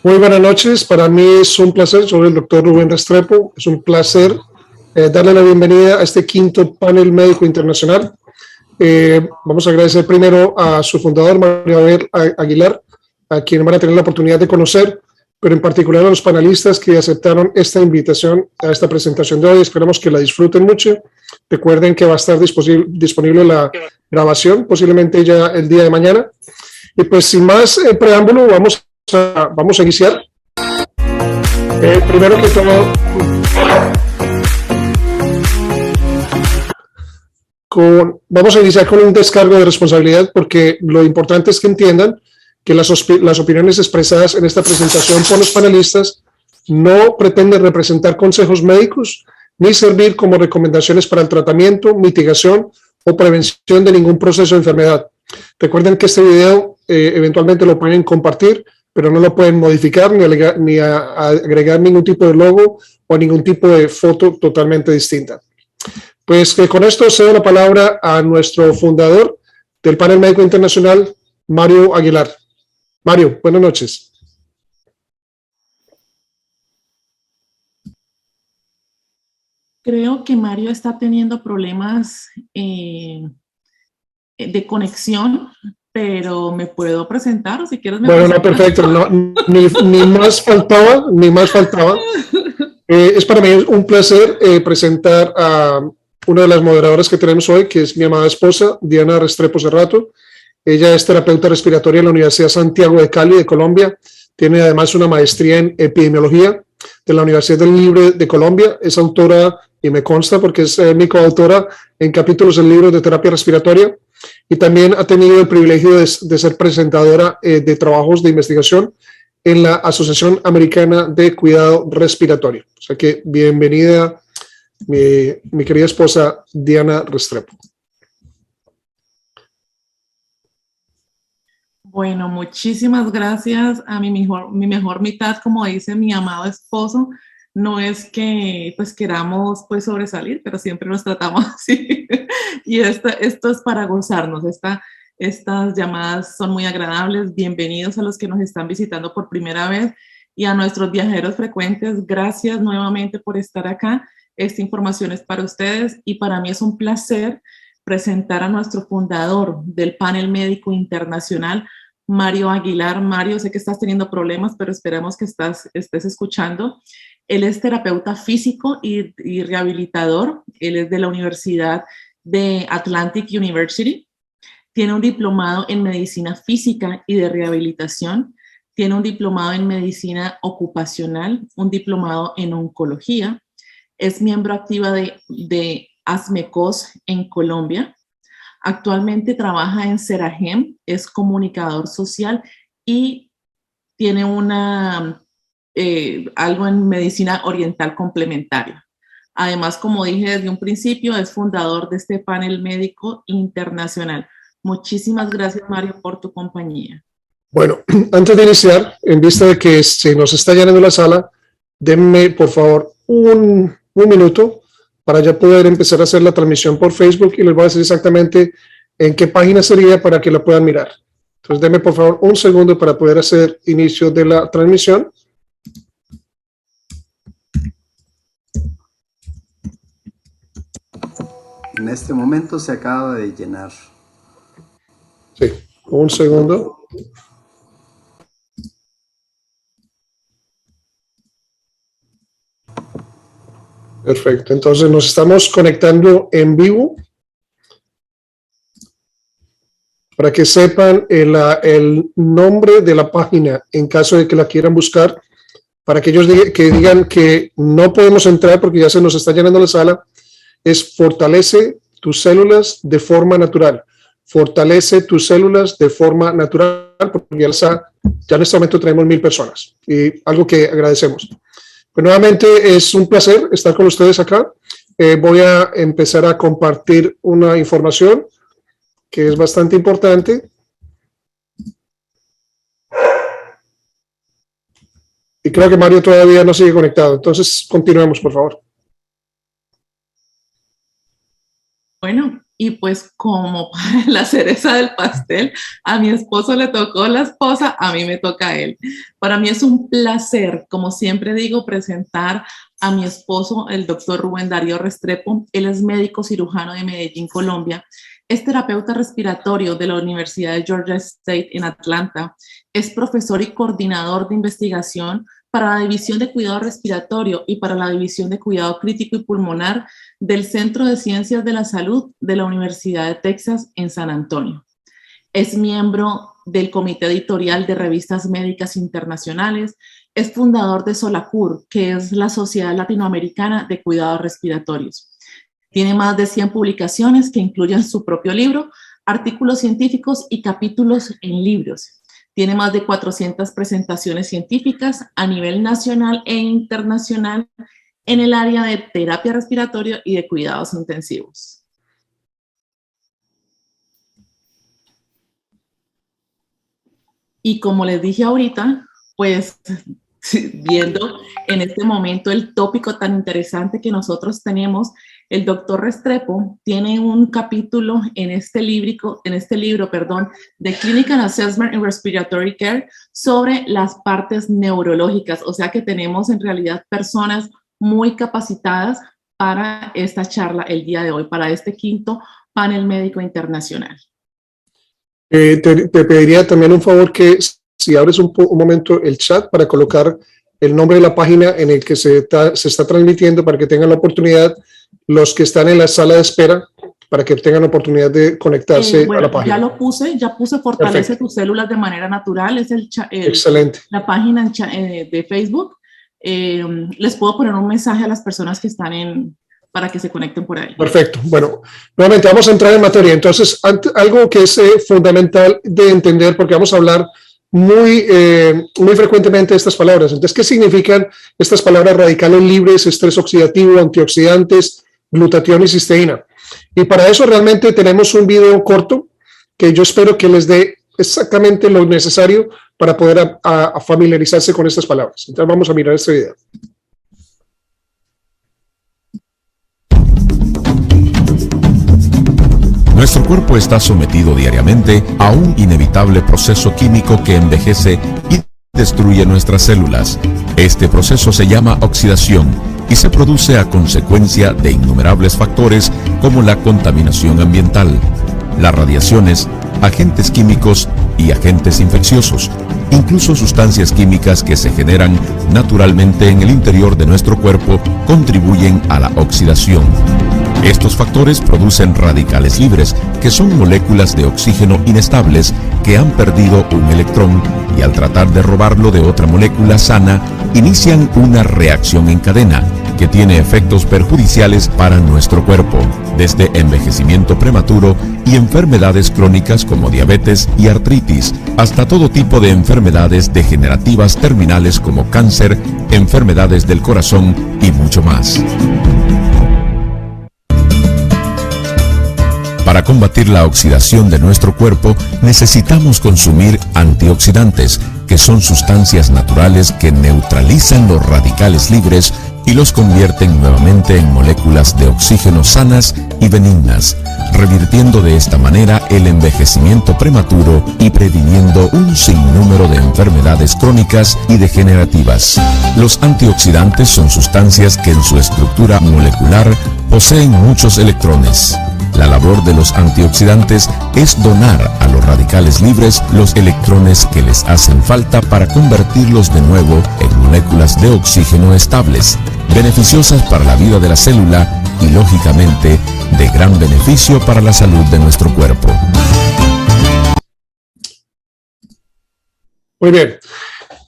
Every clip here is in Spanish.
Muy buenas noches, para mí es un placer, soy el doctor Rubén Restrepo, es un placer darle la bienvenida a este quinto panel médico internacional. Vamos a agradecer primero a su fundador, Mario Aguilar, a quien van a tener la oportunidad de conocer, pero en particular a los panelistas que aceptaron esta invitación a esta presentación de hoy. Esperamos que la disfruten mucho. Recuerden que va a estar disponible la grabación, posiblemente ya el día de mañana. Y pues sin más preámbulo, vamos a iniciar. Primero que todo, vamos a iniciar con un descargo de responsabilidad, porque lo importante es que entiendan que las opiniones expresadas en esta presentación por los panelistas no pretenden representar consejos médicos ni servir como recomendaciones para el tratamiento, mitigación o prevención de ningún proceso de enfermedad. Recuerden que este video eventualmente lo pueden compartir, pero no lo pueden modificar ni agregar ningún tipo de logo o ningún tipo de foto totalmente distinta. Pues que con esto cedo la palabra a nuestro fundador del panel médico internacional, Mario Aguilar. Mario, buenas noches. Creo que Mario está teniendo problemas de conexión, pero me puedo presentar o si quieres me Bueno, no, perfecto, no, ni más faltaba, ni más faltaba. Es para mí un placer presentar a una de las moderadoras que tenemos hoy, que es mi amada esposa, Diana Restrepo Cerrato. Ella es terapeuta respiratoria en la Universidad Santiago de Cali, de Colombia. Tiene además una maestría en epidemiología de la Universidad del Libre de Colombia. Es autora, y me consta porque es mi coautora en capítulos del libro de terapia respiratoria. Y también ha tenido el privilegio de ser presentadora de trabajos de investigación en la Asociación Americana de Cuidado Respiratorio. O sea que bienvenida, mi querida esposa Diana Restrepo. Bueno, muchísimas gracias a mi mejor mitad, como dice mi amado esposo. No es que pues queramos pues sobresalir, pero siempre nos tratamos así. Y esto es para gozarnos. Estas llamadas son muy agradables. Bienvenidos a los que nos están visitando por primera vez y a nuestros viajeros frecuentes. Gracias nuevamente por estar acá. Esta información es para ustedes y para mí es un placer presentar a nuestro fundador del panel médico internacional, Mario Aguilar. Mario, sé que estás teniendo problemas, pero esperamos que estés escuchando. Él es terapeuta físico y rehabilitador. Él es de la Universidad de Atlantic University. Tiene un diplomado en medicina física y de rehabilitación. Tiene un diplomado en medicina ocupacional, un diplomado en oncología. Es miembro activa de ASMECOS en Colombia. Actualmente trabaja en Seragem, es comunicador social y tiene algo en medicina oriental complementaria. Además, como dije desde un principio, es fundador de este panel médico internacional. Muchísimas gracias, Mario, por tu compañía. Bueno, antes de iniciar, en vista de que se nos está llenando la sala, denme, por favor, un minuto para ya poder empezar a hacer la transmisión por Facebook y les voy a decir exactamente en qué página sería para que la puedan mirar. Entonces, denme, por favor, un segundo para poder hacer inicio de la transmisión. En este momento se acaba de llenar. Sí, un segundo. Perfecto, entonces nos estamos conectando en vivo. Para que sepan el nombre de la página en caso de que la quieran buscar, para aquellos que digan que no podemos entrar porque ya se nos está llenando la sala, es Fortalece tus células de forma natural. Fortalece tus células de forma natural, porque ya en este momento tenemos 1000 personas y algo que agradecemos. Pues nuevamente es un placer estar con ustedes acá. Voy a empezar a compartir una información que es bastante importante. Y creo que Mario todavía no sigue conectado. Entonces, continuemos, por favor. Bueno, Y pues como la cereza del pastel, a mi esposo le tocó la esposa, a mí me toca a él. Para mí es un placer, como siempre digo, presentar a mi esposo, el doctor Rubén Darío Restrepo. Él es médico cirujano de Medellín, Colombia. Es terapeuta respiratorio de la Universidad de Georgia State en Atlanta. Es profesor y coordinador de investigación para la División de Cuidado Respiratorio y para la División de Cuidado Crítico y Pulmonar del Centro de Ciencias de la Salud de la Universidad de Texas en San Antonio. Es miembro del Comité Editorial de Revistas Médicas Internacionales. Es fundador de Solacur, que es la Sociedad Latinoamericana de Cuidados Respiratorios. Tiene más de 100 publicaciones que incluyen su propio libro, artículos científicos y capítulos en libros. Tiene más de 400 presentaciones científicas a nivel nacional e internacional en el área de terapia respiratoria y de cuidados intensivos. Y como les dije ahorita, pues viendo en este momento el tópico tan interesante que nosotros tenemos, el doctor Restrepo tiene un capítulo en este libro, de Clinical Assessment in Respiratory Care sobre las partes neurológicas. O sea que tenemos en realidad personas muy capacitadas para esta charla el día de hoy, para este quinto panel médico internacional. Te pediría también un favor que si abres un momento el chat para colocar el nombre de la página en el que se está transmitiendo para que tengan la oportunidad los que están en la sala de espera para que tengan la oportunidad de conectarse a la página. Ya puse Fortalece Perfecto. Tus células de manera natural, es Excelente. La página de Facebook. Les puedo poner un mensaje a las personas que están para que se conecten por ahí. Perfecto. Bueno, nuevamente vamos a entrar en materia. Entonces, algo que es fundamental de entender, porque vamos a hablar muy frecuenmente de estas palabras. Entonces, ¿qué significan estas palabras radicales libres, estrés oxidativo, antioxidantes, glutatión y cisteína? Y para eso realmente tenemos un video corto que yo espero que les dé exactamente lo necesario para poder familiarizarse con estas palabras. Entonces, vamos a mirar este video. Nuestro cuerpo está sometido diariamente a un inevitable proceso químico que envejece y destruye nuestras células. Este proceso se llama oxidación y se produce a consecuencia de innumerables factores como la contaminación ambiental, las radiaciones, agentes químicos y agentes infecciosos, incluso sustancias químicas que se generan naturalmente en el interior de nuestro cuerpo contribuyen a la oxidación. Estos factores producen radicales libres, que son moléculas de oxígeno inestables que han perdido un electrón y al tratar de robarlo de otra molécula sana, inician una reacción en cadena que tiene efectos perjudiciales para nuestro cuerpo, desde envejecimiento prematuro y enfermedades crónicas como diabetes y artritis, hasta todo tipo de enfermedades degenerativas terminales como cáncer, enfermedades del corazón y mucho más. Para combatir la oxidación de nuestro cuerpo, necesitamos consumir antioxidantes, que son sustancias naturales que neutralizan los radicales libres y los convierten nuevamente en moléculas de oxígeno sanas y benignas, revirtiendo de esta manera el envejecimiento prematuro y previniendo un sinnúmero de enfermedades crónicas y degenerativas. Los antioxidantes son sustancias que en su estructura molecular poseen muchos electrones. La labor de los antioxidantes es donar a los radicales libres los electrones que les hacen falta para convertirlos de nuevo en moléculas de oxígeno estables, beneficiosas para la vida de la célula y, lógicamente, de gran beneficio para la salud de nuestro cuerpo. Muy bien.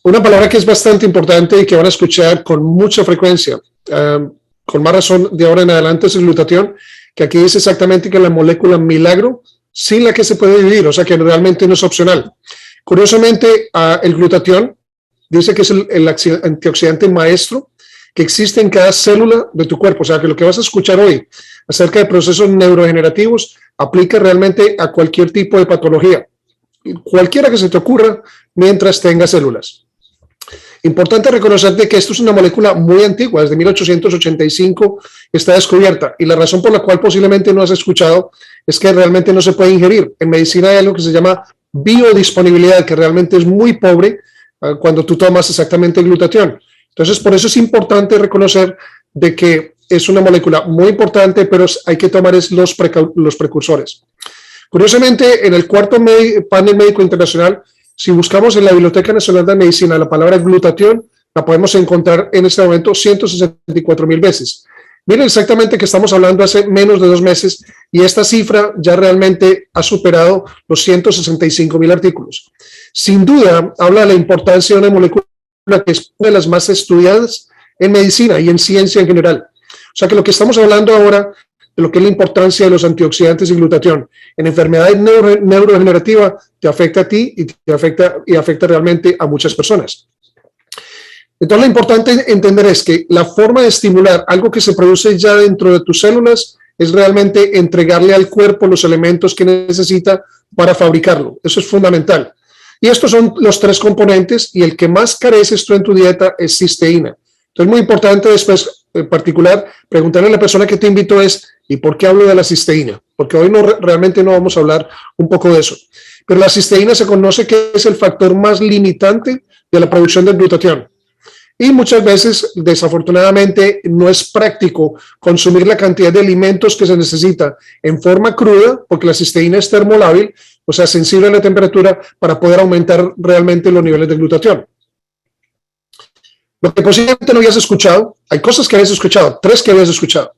Una palabra que es bastante importante y que van a escuchar con mucha frecuencia, con más razón de ahora en adelante, es el glutatión, que aquí dice exactamente que es la molécula milagro sin la que se puede vivir, o sea que realmente no es opcional. Curiosamente, el glutatión dice que es el antioxidante maestro que existe en cada célula de tu cuerpo, o sea que lo que vas a escuchar hoy acerca de procesos neurodegenerativos aplica realmente a cualquier tipo de patología, cualquiera que se te ocurra mientras tenga células. Importante reconocer de que esto es una molécula muy antigua, desde 1885 está descubierta, y la razón por la cual posiblemente no has escuchado es que realmente no se puede ingerir. En medicina hay algo que se llama biodisponibilidad, que realmente es muy pobre cuando tú tomas exactamente el glutatión. Entonces, por eso es importante reconocer de que es una molécula muy importante, pero hay que tomar los precursores. Curiosamente, en el cuarto panel médico internacional, si buscamos en la Biblioteca Nacional de Medicina la palabra glutatión, la podemos encontrar en este momento 164,000 veces. Miren exactamente que estamos hablando hace menos de 2 meses y esta cifra ya realmente ha superado los 165,000 artículos. Sin duda, habla de la importancia de una molécula que es una de las más estudiadas en medicina y en ciencia en general. O sea que lo que estamos hablando ahora de lo que es la importancia de los antioxidantes y glutatión en enfermedades neurodegenerativas te afecta a ti y afecta realmente a muchas personas. Entonces, lo importante entender es que la forma de estimular algo que se produce ya dentro de tus células es realmente entregarle al cuerpo los elementos que necesita para fabricarlo. Eso es fundamental. Y estos son los 3 componentes y el que más careces tú en tu dieta es cisteína. Entonces, muy importante después, en particular, preguntarle a la persona que te invitó ¿y por qué hablo de la cisteína? Porque hoy realmente no vamos a hablar un poco de eso. Pero la cisteína se conoce que es el factor más limitante de la producción del glutatión. Y muchas veces, desafortunadamente, no es práctico consumir la cantidad de alimentos que se necesita en forma cruda, porque la cisteína es termolábil, o sea, sensible a la temperatura, para poder aumentar realmente los niveles de glutatión. Lo que posiblemente no habías escuchado, hay cosas que habías escuchado, 3 que habías escuchado,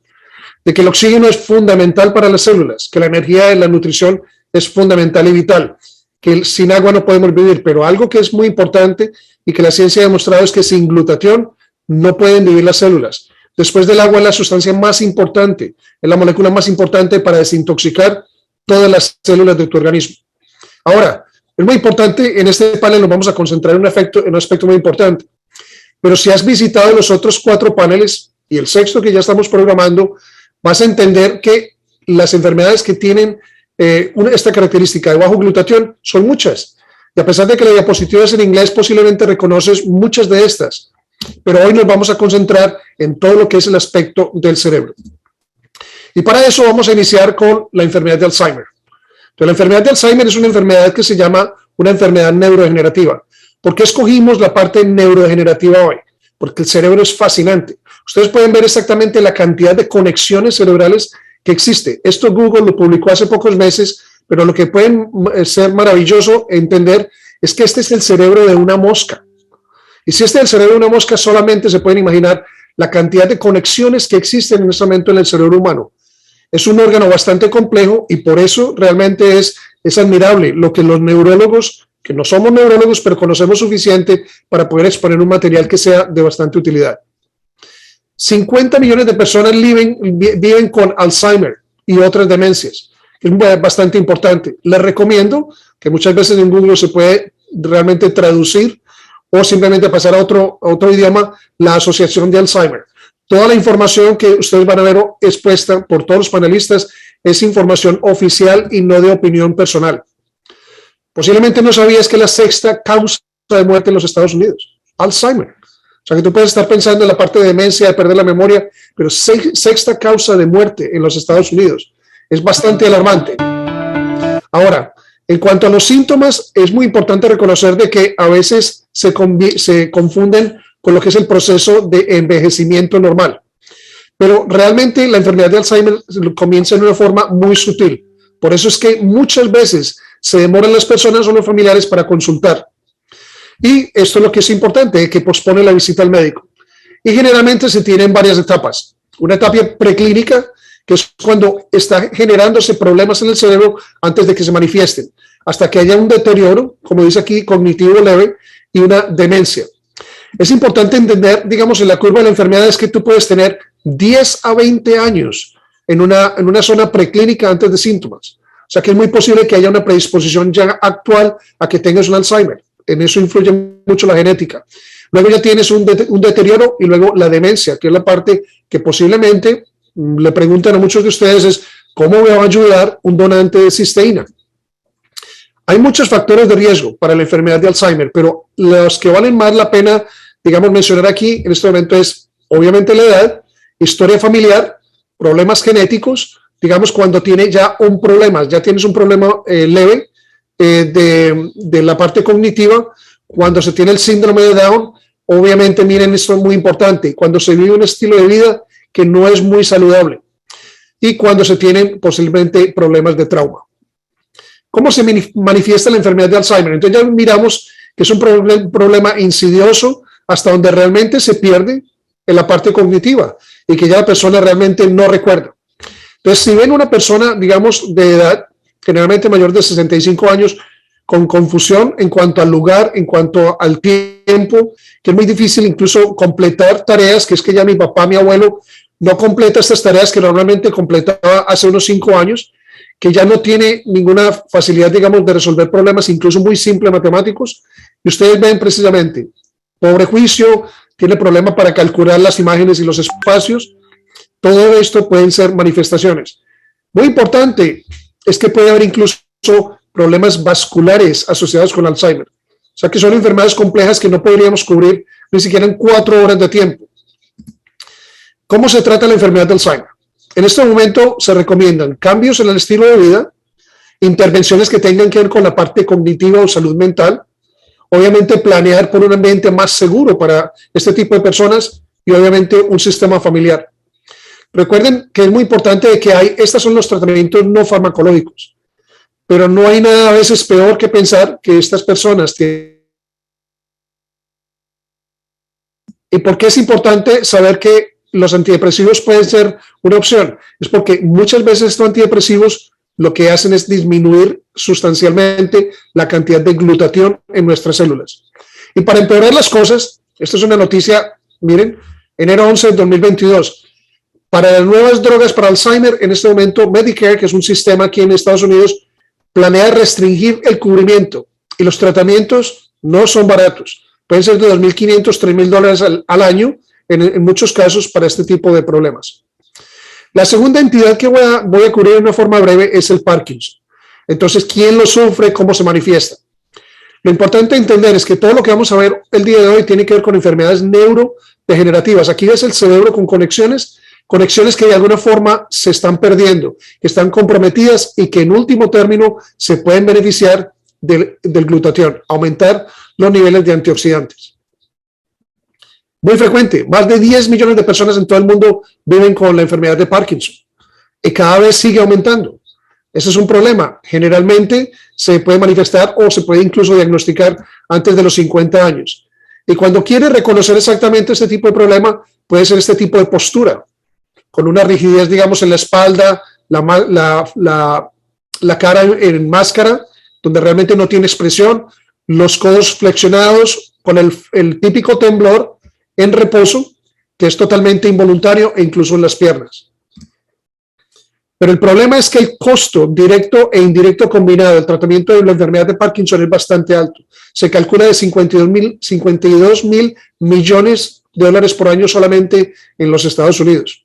de que el oxígeno es fundamental para las células, que la energía de la nutrición es fundamental y vital, que sin agua no podemos vivir, pero algo que es muy importante y que la ciencia ha demostrado es que sin glutatión no pueden vivir las células. Después del agua es la sustancia más importante, es la molécula más importante para desintoxicar todas las células de tu organismo. Ahora, es muy importante, en este panel nos vamos a concentrar en un aspecto muy importante, pero si has visitado los otros 4 paneles y el 6º que ya estamos programando, vas a entender que las enfermedades que tienen esta característica de bajo glutatión son muchas. Y a pesar de que la diapositiva es en inglés, posiblemente reconoces muchas de estas. Pero hoy nos vamos a concentrar en todo lo que es el aspecto del cerebro. Y para eso vamos a iniciar con la enfermedad de Alzheimer. Entonces, la enfermedad de Alzheimer es una enfermedad que se llama una enfermedad neurodegenerativa. ¿Por qué escogimos la parte neurodegenerativa hoy? Porque el cerebro es fascinante. Ustedes pueden ver exactamente la cantidad de conexiones cerebrales que existe. Esto Google lo publicó hace pocos meses, pero lo que puede ser maravilloso entender es que este es el cerebro de una mosca. Y si este es el cerebro de una mosca, solamente se pueden imaginar la cantidad de conexiones que existen en este momento en el cerebro humano. Es un órgano bastante complejo y por eso realmente es admirable lo que los neurólogos, que no somos neurólogos, pero conocemos suficiente para poder exponer un material que sea de bastante utilidad. 50 millones de personas viven con Alzheimer y otras demencias. Es bastante importante. Les recomiendo que muchas veces en Google se puede realmente traducir o simplemente pasar a otro idioma, la Asociación de Alzheimer. Toda la información que ustedes van a ver expuesta por todos los panelistas es información oficial y no de opinión personal. Posiblemente no sabías que la 6ª causa de muerte en los Estados Unidos, Alzheimer. O sea que tú puedes estar pensando en la parte de demencia, de perder la memoria, pero 6ª causa de muerte en los Estados Unidos. Es bastante alarmante. Ahora, en cuanto a los síntomas, es muy importante reconocer de que a veces se confunden con lo que es el proceso de envejecimiento normal. Pero realmente la enfermedad de Alzheimer comienza de una forma muy sutil. Por eso es que muchas veces se demoran las personas o los familiares para consultar. Y esto es lo que es importante, que pospone la visita al médico. Y generalmente se tienen varias etapas. Una etapa preclínica, que es cuando está generándose problemas en el cerebro antes de que se manifiesten, hasta que haya un deterioro, como dice aquí, cognitivo leve y una demencia. Es importante entender, digamos, en la curva de la enfermedad es que tú puedes tener 10 a 20 años en una zona preclínica antes de síntomas. O sea que es muy posible que haya una predisposición ya actual a que tengas un Alzheimer. En eso influye mucho la genética. Luego ya tienes un deterioro y luego la demencia, que es la parte que posiblemente le preguntan a muchos de ustedes es ¿cómo me va a ayudar un donante de cisteína? Hay muchos factores de riesgo para la enfermedad de Alzheimer, pero los que valen más la pena, digamos, mencionar aquí en este momento es, obviamente, la edad, historia familiar, problemas genéticos, digamos, cuando tiene ya un problema, ya tienes un problema leve de la parte cognitiva, cuando se tiene el síndrome de Down, obviamente, miren, esto es muy importante, cuando se vive un estilo de vida que no es muy saludable y cuando se tienen posiblemente problemas de trauma. ¿Cómo se manifiesta la enfermedad de Alzheimer? Entonces ya miramos que es un problema insidioso hasta donde realmente se pierde en la parte cognitiva y que ya la persona realmente no recuerda. Entonces, si ven una persona, digamos, de edad, generalmente mayor de 65 años, con confusión en cuanto al lugar, en cuanto al tiempo, que es muy difícil incluso completar tareas, que es que ya mi papá, mi abuelo, no completa estas tareas que normalmente completaba hace unos 5 años, que ya no tiene ninguna facilidad, digamos, de resolver problemas, incluso muy simples matemáticos, y ustedes ven precisamente, pobre juicio, tiene problemas para calcular las imágenes y los espacios, todo esto pueden ser manifestaciones. Muy importante es que puede haber incluso problemas vasculares asociados con Alzheimer, o sea que son enfermedades complejas que no podríamos cubrir ni siquiera en 4 horas de tiempo. ¿Cómo se trata la enfermedad de Alzheimer? En este momento se recomiendan cambios en el estilo de vida, intervenciones que tengan que ver con la parte cognitiva o salud mental, obviamente planear por un ambiente más seguro para este tipo de personas y obviamente un sistema familiar. Recuerden que es muy importante que estos son los tratamientos no farmacológicos, pero no hay nada a veces peor que pensar que estas personas tienen. ¿Y por qué es importante saber que los antidepresivos pueden ser una opción? Es porque muchas veces estos antidepresivos lo que hacen es disminuir sustancialmente la cantidad de glutatión en nuestras células. Y para empeorar las cosas, esta es una noticia, miren, enero 11 de 2022, para las nuevas drogas para Alzheimer, en este momento Medicare, que es un sistema aquí en Estados Unidos, planea restringir el cubrimiento y los tratamientos no son baratos. Pueden ser de $2,500, $3,000 al año en muchos casos para este tipo de problemas. La segunda entidad que voy a cubrir de una forma breve es el Parkinson. Entonces, ¿quién lo sufre? ¿Cómo se manifiesta? Lo importante entender es que todo lo que vamos a ver el día de hoy tiene que ver con enfermedades neurodegenerativas. Aquí ves el cerebro con conexiones que de alguna forma se están perdiendo, que están comprometidas y que en último término se pueden beneficiar del glutatión, aumentar los niveles de antioxidantes. Muy frecuente, más de 10 millones de personas en todo el mundo viven con la enfermedad de Parkinson y cada vez sigue aumentando. Ese es un problema. Generalmente se puede manifestar o se puede incluso diagnosticar antes de los 50 años. Y cuando quiere reconocer exactamente este tipo de problema, puede ser este tipo de postura, con una rigidez, digamos, en la espalda, la cara en máscara, donde realmente no tiene expresión, los codos flexionados, con el típico temblor en reposo, que es totalmente involuntario, e incluso en las piernas. Pero el problema es que el costo directo e indirecto combinado del tratamiento de la enfermedad de Parkinson es bastante alto. Se calcula de 52 mil millones de dólares por año solamente en los Estados Unidos.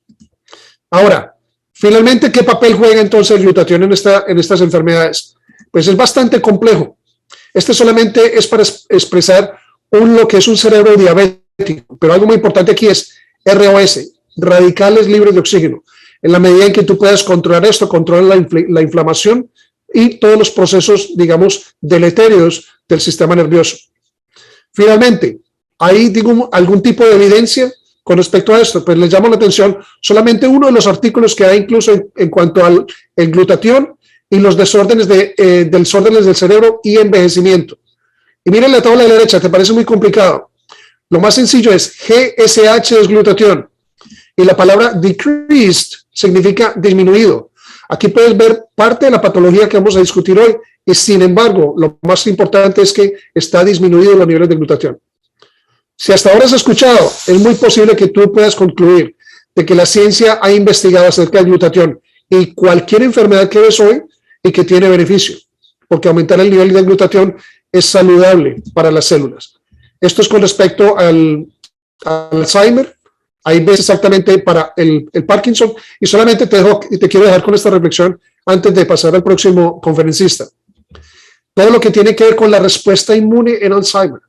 Ahora, finalmente, ¿qué papel juega entonces el glutatión en estas enfermedades? Pues es bastante complejo. Este solamente es para expresar lo que es un cerebro diabético, pero algo muy importante aquí es ROS, radicales libres de oxígeno. En la medida en que tú puedas controlar esto, controlar la inflamación y todos los procesos, digamos, deleterios del sistema nervioso. Finalmente, ¿hay algún tipo de evidencia con respecto a esto? Pues les llamo la atención solamente uno de los artículos que hay incluso en cuanto al glutatión y los desórdenes del cerebro y envejecimiento. Y miren la tabla de la derecha, ¿te parece muy complicado? Lo más sencillo es GSH es glutatión y la palabra decreased significa disminuido. Aquí puedes ver parte de la patología que vamos a discutir hoy y sin embargo lo más importante es que está disminuido los niveles de glutatión. Si hasta ahora has escuchado, es muy posible que tú puedas concluir de que la ciencia ha investigado acerca del glutatión y cualquier enfermedad que ves hoy y que tiene beneficio, porque aumentar el nivel de glutatión es saludable para las células. Esto es con respecto al Alzheimer. Ahí ves exactamente para el Parkinson y solamente te quiero dejar con esta reflexión antes de pasar al próximo conferencista. todo lo que tiene que ver con la respuesta inmune en Alzheimer.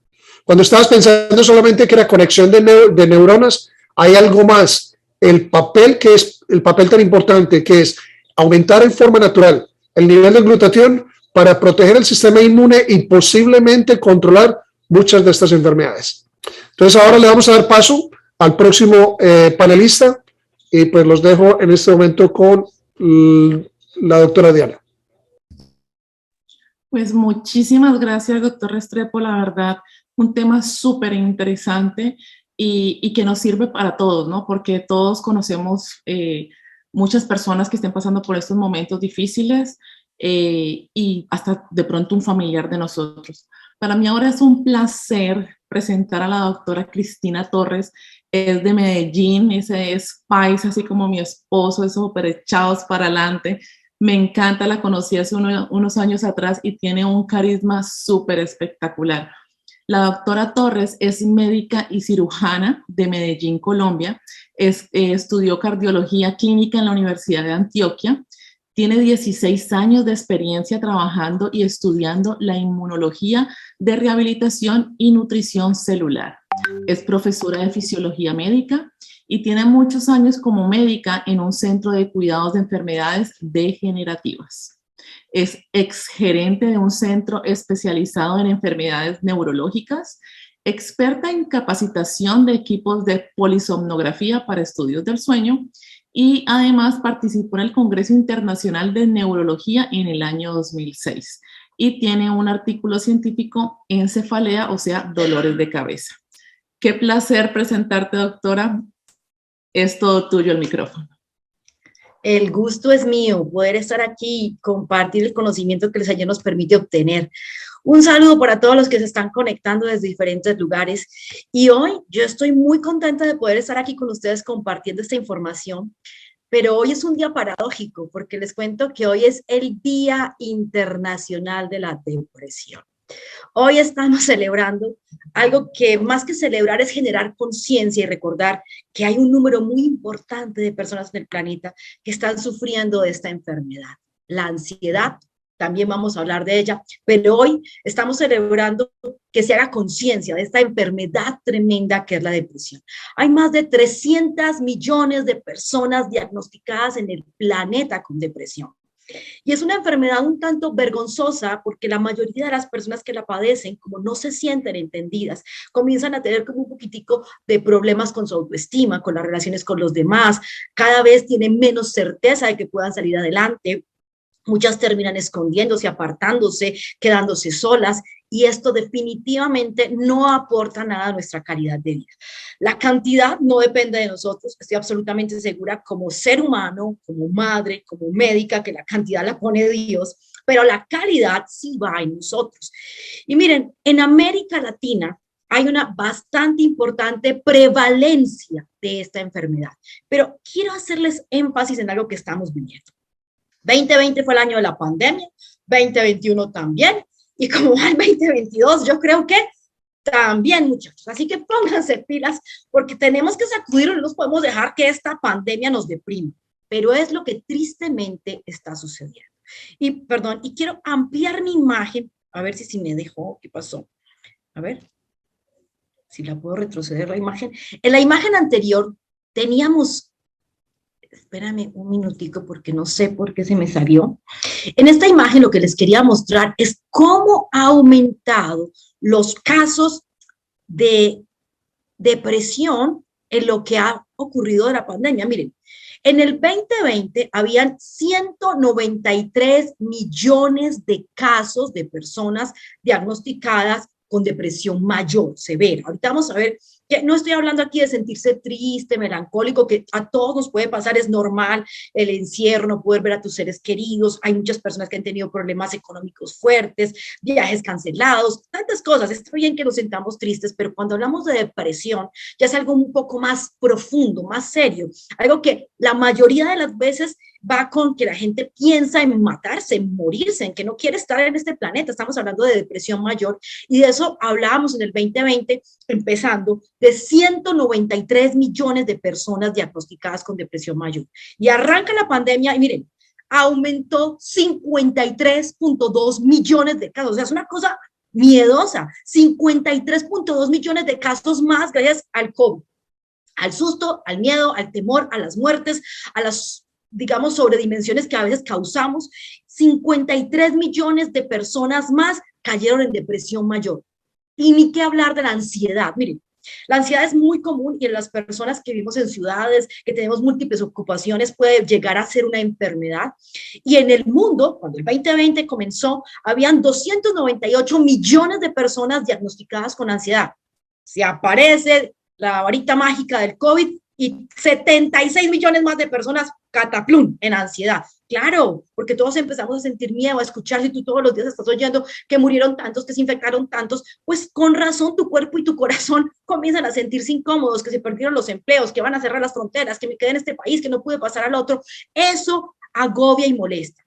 Cuando estabas pensando solamente que era conexión de neuronas, hay algo más. El papel tan importante que es aumentar en forma natural el nivel de glutatión para proteger el sistema inmune y posiblemente controlar muchas de estas enfermedades. Entonces ahora le vamos a dar paso al próximo panelista y pues los dejo en este momento con la doctora Diana. Pues muchísimas gracias, doctor Restrepo, la verdad, un tema súper interesante y que nos sirve para todos, ¿no? Porque todos conocemos muchas personas que estén pasando por estos momentos difíciles y hasta de pronto un familiar de nosotros. Para mí ahora es un placer presentar a la doctora Cristina Torres, es de Medellín, ese es paisa, así como mi esposo, es súper echados para adelante. Me encanta, la conocí hace unos años atrás y tiene un carisma súper espectacular. La doctora Torres es médica y cirujana de Medellín, Colombia. Estudió cardiología clínica en la Universidad de Antioquia. Tiene 16 años de experiencia trabajando y estudiando la inmunología de rehabilitación y nutrición celular. Es profesora de fisiología médica y tiene muchos años como médica en un centro de cuidados de enfermedades degenerativas. Es exgerente de un centro especializado en enfermedades neurológicas, experta en capacitación de equipos de polisomnografía para estudios del sueño y además participó en el Congreso Internacional de Neurología en el año 2006 y tiene un artículo científico en cefalea, o sea, dolores de cabeza. Qué placer presentarte, doctora. Es todo tuyo el micrófono. El gusto es mío, poder estar aquí y compartir el conocimiento que el Señor nos permite obtener. Un saludo para todos los que se están conectando desde diferentes lugares. Y hoy yo estoy muy contenta de poder estar aquí con ustedes compartiendo esta información. Pero hoy es un día paradójico porque les cuento que hoy es el Día Internacional de la Depresión. Hoy estamos celebrando algo que más que celebrar es generar conciencia y recordar que hay un número muy importante de personas en el planeta que están sufriendo de esta enfermedad. La ansiedad, también vamos a hablar de ella, pero hoy estamos celebrando que se haga conciencia de esta enfermedad tremenda que es la depresión. Hay más de 300 millones de personas diagnosticadas en el planeta con depresión. Y es una enfermedad un tanto vergonzosa porque la mayoría de las personas que la padecen, como no se sienten entendidas, comienzan a tener como un poquitico de problemas con su autoestima, con las relaciones con los demás, cada vez tienen menos certeza de que puedan salir adelante. Muchas terminan escondiéndose, apartándose, quedándose solas y esto definitivamente no aporta nada a nuestra calidad de vida. La cantidad no depende de nosotros, estoy absolutamente segura como ser humano, como madre, como médica, que la cantidad la pone Dios, pero la calidad sí va en nosotros. Y miren, en América Latina hay una bastante importante prevalencia de esta enfermedad, pero quiero hacerles énfasis en algo que estamos viviendo. 2020 fue el año de la pandemia, 2021 también, y como va el 2022, yo creo que también, muchachos. Así que pónganse pilas, porque tenemos que sacudirnos, no nos podemos dejar que esta pandemia nos deprima, pero es lo que tristemente está sucediendo. Y, perdón, y quiero ampliar mi imagen, a ver si me dejó, ¿qué pasó? A ver, si la puedo retroceder la imagen. En la imagen anterior teníamos... Espérame un minutico porque no sé por qué se me salió. En esta imagen lo que les quería mostrar es cómo ha aumentado los casos de depresión en lo que ha ocurrido de la pandemia. Miren, en el 2020 habían 193 millones de casos de personas diagnosticadas con depresión mayor, severa. Ahorita vamos a ver que no estoy hablando aquí de sentirse triste, melancólico, que a todos nos puede pasar, es normal el encierro, no poder ver a tus seres queridos, hay muchas personas que han tenido problemas económicos fuertes, viajes cancelados, tantas cosas. Está bien que nos sintamos tristes, pero cuando hablamos de depresión ya es algo un poco más profundo, más serio, algo que la mayoría de las veces va con que la gente piensa en matarse, en morirse, en que no quiere estar en este planeta. Estamos hablando de depresión mayor y de eso hablábamos en el 2020, empezando de 193 millones de personas diagnosticadas con depresión mayor. Y arranca la pandemia y miren, aumentó 53.2 millones de casos. O sea, es una cosa miedosa. 53.2 millones de casos más gracias al COVID, al susto, al miedo, al temor, a las muertes, a las, digamos, sobredimensiones que a veces causamos. 53 millones de personas más cayeron en depresión mayor. Y ni qué hablar de la ansiedad. Miren, la ansiedad es muy común y en las personas que vivimos en ciudades, que tenemos múltiples ocupaciones, puede llegar a ser una enfermedad. Y en el mundo, cuando el 2020 comenzó, habían 298 millones de personas diagnosticadas con ansiedad. Se aparece la varita mágica del COVID y 76 millones más de personas cataplum en ansiedad. Claro, porque todos empezamos a sentir miedo, a escuchar, si tú todos los días estás oyendo que murieron tantos, que se infectaron tantos, pues con razón tu cuerpo y tu corazón comienzan a sentirse incómodos, que se perdieron los empleos, que van a cerrar las fronteras, que me quedé en este país, que no pude pasar al otro. Eso agobia y molesta.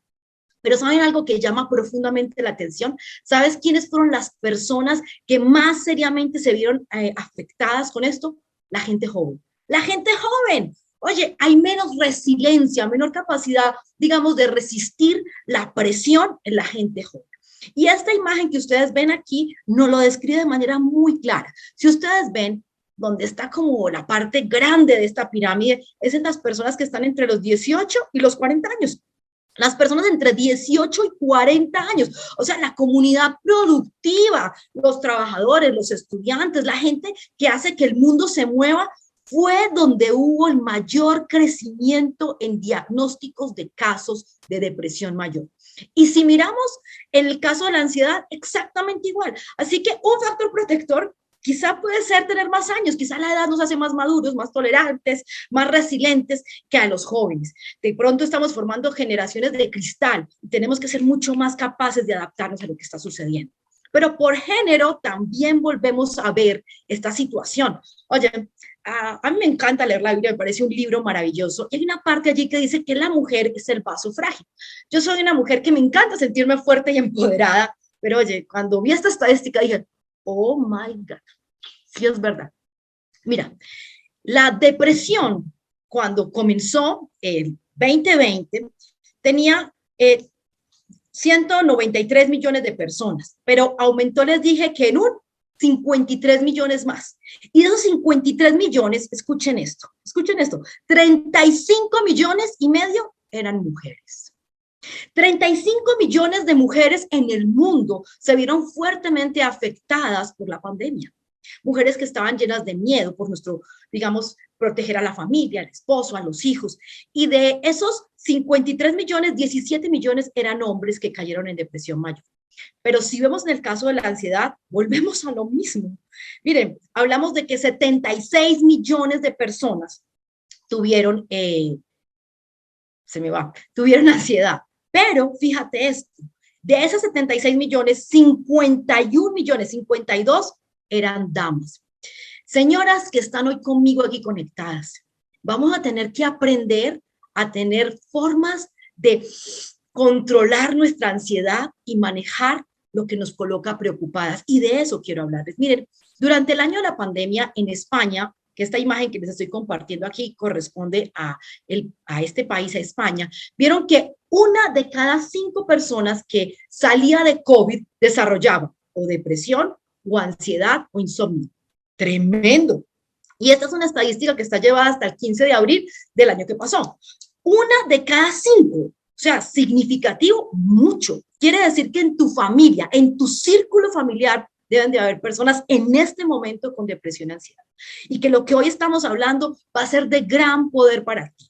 Pero ¿saben algo que llama profundamente la atención? ¿Sabes quiénes fueron las personas que más seriamente se vieron afectadas con esto? La gente joven. La gente joven. Oye, hay menos resiliencia, menor capacidad, digamos, de resistir la presión en la gente joven. Y esta imagen que ustedes ven aquí nos lo describe de manera muy clara. Si ustedes ven, donde está como la parte grande de esta pirámide, es en las personas que están entre los 18 y los 40 años. Las personas entre 18 y 40 años, o sea, la comunidad productiva, los trabajadores, los estudiantes, la gente que hace que el mundo se mueva, fue donde hubo el mayor crecimiento en diagnósticos de casos de depresión mayor. Y si miramos en el caso de la ansiedad, exactamente igual. Así que un factor protector quizá puede ser tener más años, quizá la edad nos hace más maduros, más tolerantes, más resilientes que a los jóvenes. De pronto estamos formando generaciones de cristal y tenemos que ser mucho más capaces de adaptarnos a lo que está sucediendo. Pero por género también volvemos a ver esta situación. Oye, a mí me encanta leer la Biblia, me parece un libro maravilloso. Y hay una parte allí que dice que la mujer es el vaso frágil. Yo soy una mujer que me encanta sentirme fuerte y empoderada, pero oye, cuando vi esta estadística dije, oh my God, sí es verdad. Mira, la depresión cuando comenzó el 2020 tenía 193 millones de personas, pero aumentó, les dije, que en un 53 millones más. Y de esos 53 millones, escuchen esto, 35 millones y medio eran mujeres. 35 millones de mujeres en el mundo se vieron fuertemente afectadas por la pandemia. Mujeres que estaban llenas de miedo por nuestro, digamos, proteger a la familia, al esposo, a los hijos. Y de esos 53 millones, 17 millones eran hombres que cayeron en depresión mayor. Pero si vemos en el caso de la ansiedad, volvemos a lo mismo. Miren, hablamos de que 76 millones de personas tuvieron ansiedad. Pero fíjate esto, de esos 76 millones, 51 millones, 52 eran damas. Señoras que están hoy conmigo aquí conectadas, vamos a tener que aprender a tener formas de controlar nuestra ansiedad y manejar lo que nos coloca preocupadas. Y de eso quiero hablarles. Miren, durante el año de la pandemia en España, que esta imagen que les estoy compartiendo aquí corresponde a este país, a España, vieron que 1 de cada 5 personas que salía de COVID desarrollaba o depresión o ansiedad o insomnio. Tremendo. Y esta es una estadística que está llevada hasta el 15 de abril del año que pasó. 1 de cada 5, o sea, significativo, mucho. Quiere decir que en tu familia, en tu círculo familiar, deben de haber personas en este momento con depresión y ansiedad. Y que lo que hoy estamos hablando va a ser de gran poder para ti.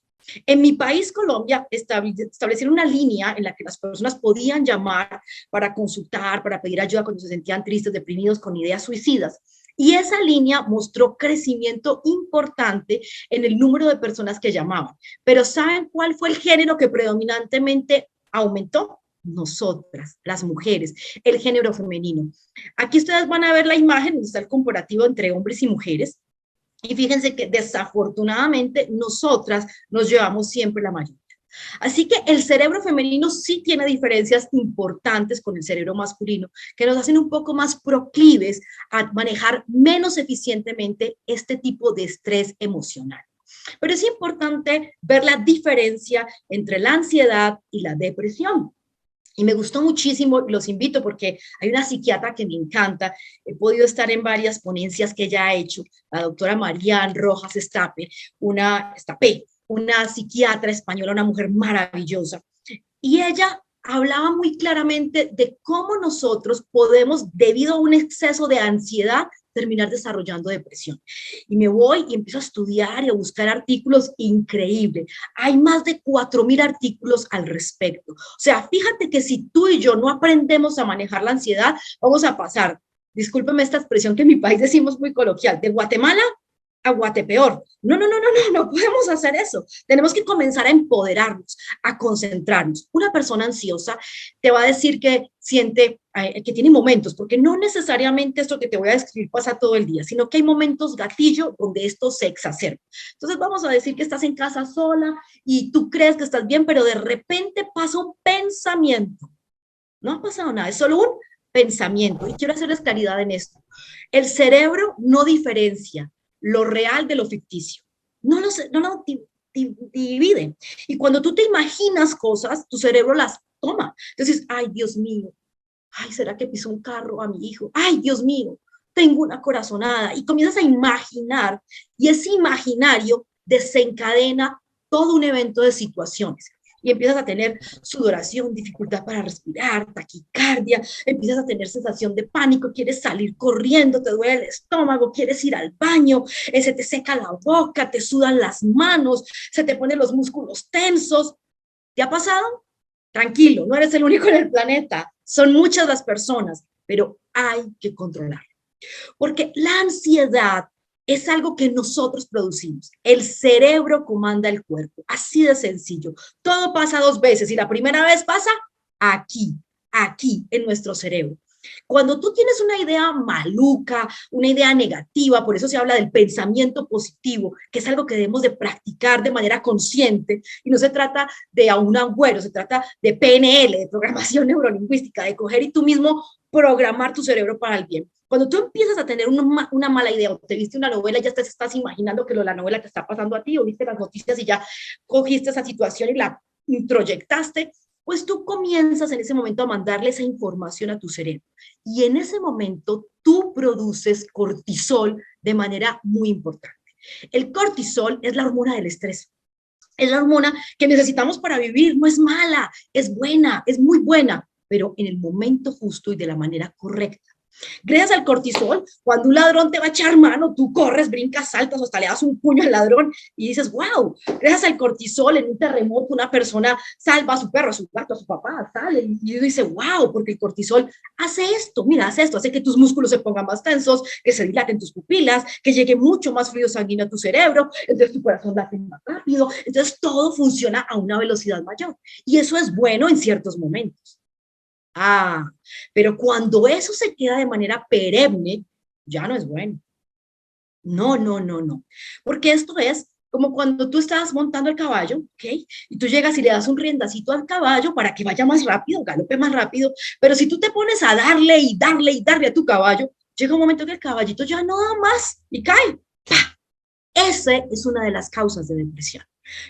En mi país, Colombia, establecieron una línea en la que las personas podían llamar para consultar, para pedir ayuda cuando se sentían tristes, deprimidos, con ideas suicidas. Y esa línea mostró crecimiento importante en el número de personas que llamaban. Pero ¿saben cuál fue el género que predominantemente aumentó? Nosotras, las mujeres, el género femenino. Aquí ustedes van a ver la imagen donde está el comparativo entre hombres y mujeres. Y fíjense que desafortunadamente nosotras nos llevamos siempre la mayoría. Así que el cerebro femenino sí tiene diferencias importantes con el cerebro masculino que nos hacen un poco más proclives a manejar menos eficientemente este tipo de estrés emocional. Pero es importante ver la diferencia entre la ansiedad y la depresión. Y me gustó muchísimo, los invito porque hay una psiquiatra que me encanta, he podido estar en varias ponencias que ella ha hecho, la doctora Marian Rojas una psiquiatra española, una mujer maravillosa. Y ella hablaba muy claramente de cómo nosotros podemos, debido a un exceso de ansiedad, terminar desarrollando depresión. Y me voy y empiezo a estudiar y a buscar artículos increíbles. Hay más de 4.000 artículos al respecto. O sea, fíjate que si tú y yo no aprendemos a manejar la ansiedad, vamos a pasar, discúlpeme esta expresión que en mi país decimos muy coloquial, de Guatemala a Guatepeor. No podemos hacer eso. Tenemos que comenzar a empoderarnos, a concentrarnos. Una persona ansiosa te va a decir que siente, que tiene momentos, porque no necesariamente esto que te voy a describir pasa todo el día, sino que hay momentos gatillo donde esto se exacerba. Entonces vamos a decir que estás en casa sola y tú crees que estás bien, pero de repente pasa un pensamiento. No ha pasado nada, es solo un pensamiento. Y quiero hacerles claridad en esto. El cerebro no diferencia lo real de lo ficticio. No lo divide. Y cuando tú te imaginas cosas, tu cerebro las toma. Entonces, ay, Dios mío, ay, ¿será que pisó un carro a mi hijo? Ay, Dios mío, tengo una corazonada. Y comienzas a imaginar, y ese imaginario desencadena todo un evento de situaciones. Y empiezas a tener sudoración, dificultad para respirar, taquicardia, empiezas a tener sensación de pánico, quieres salir corriendo, te duele el estómago, quieres ir al baño, se te seca la boca, te sudan las manos, se te ponen los músculos tensos. ¿Te ha pasado? Tranquilo, no eres el único en el planeta, son muchas las personas, pero hay que controlar. Porque la ansiedad es algo que nosotros producimos. El cerebro comanda el cuerpo, así de sencillo. Todo pasa 2 veces y la primera vez pasa aquí, en nuestro cerebro. Cuando tú tienes una idea maluca, una idea negativa, por eso se habla del pensamiento positivo, que es algo que debemos de practicar de manera consciente, y no se trata de a un agüero, se trata de PNL, de programación neurolingüística, de coger y tú mismo programar tu cerebro para el bien. Cuando tú empiezas a tener una mala idea o te viste una novela y ya te estás imaginando que la novela te está pasando a ti o viste las noticias y ya cogiste esa situación y la introyectaste, pues tú comienzas en ese momento a mandarle esa información a tu cerebro. Y en ese momento tú produces cortisol de manera muy importante. El cortisol es la hormona del estrés. Es la hormona que necesitamos para vivir. No es mala, es buena, es muy buena, pero en el momento justo y de la manera correcta. Gracias al cortisol, cuando un ladrón te va a echar mano, tú corres, brincas, saltas, hasta le das un puño al ladrón y dices, wow, gracias al cortisol en un terremoto una persona salva a su perro, a su gato, a su papá, sale y dice, wow, porque el cortisol hace esto, mira, hace esto, hace que tus músculos se pongan más tensos, que se dilaten tus pupilas, que llegue mucho más fluido sanguíneo a tu cerebro, entonces tu corazón late más rápido, entonces todo funciona a una velocidad mayor y eso es bueno en ciertos momentos. Pero cuando eso se queda de manera perenne, ya no es bueno. No. Porque esto es como cuando tú estás montando el caballo, ¿ok? Y tú llegas y le das un riendacito al caballo para que vaya más rápido, galope más rápido, pero si tú te pones a darle a tu caballo, llega un momento que el caballito ya no da más y cae. ¡Pah! Esa es una de las causas de depresión.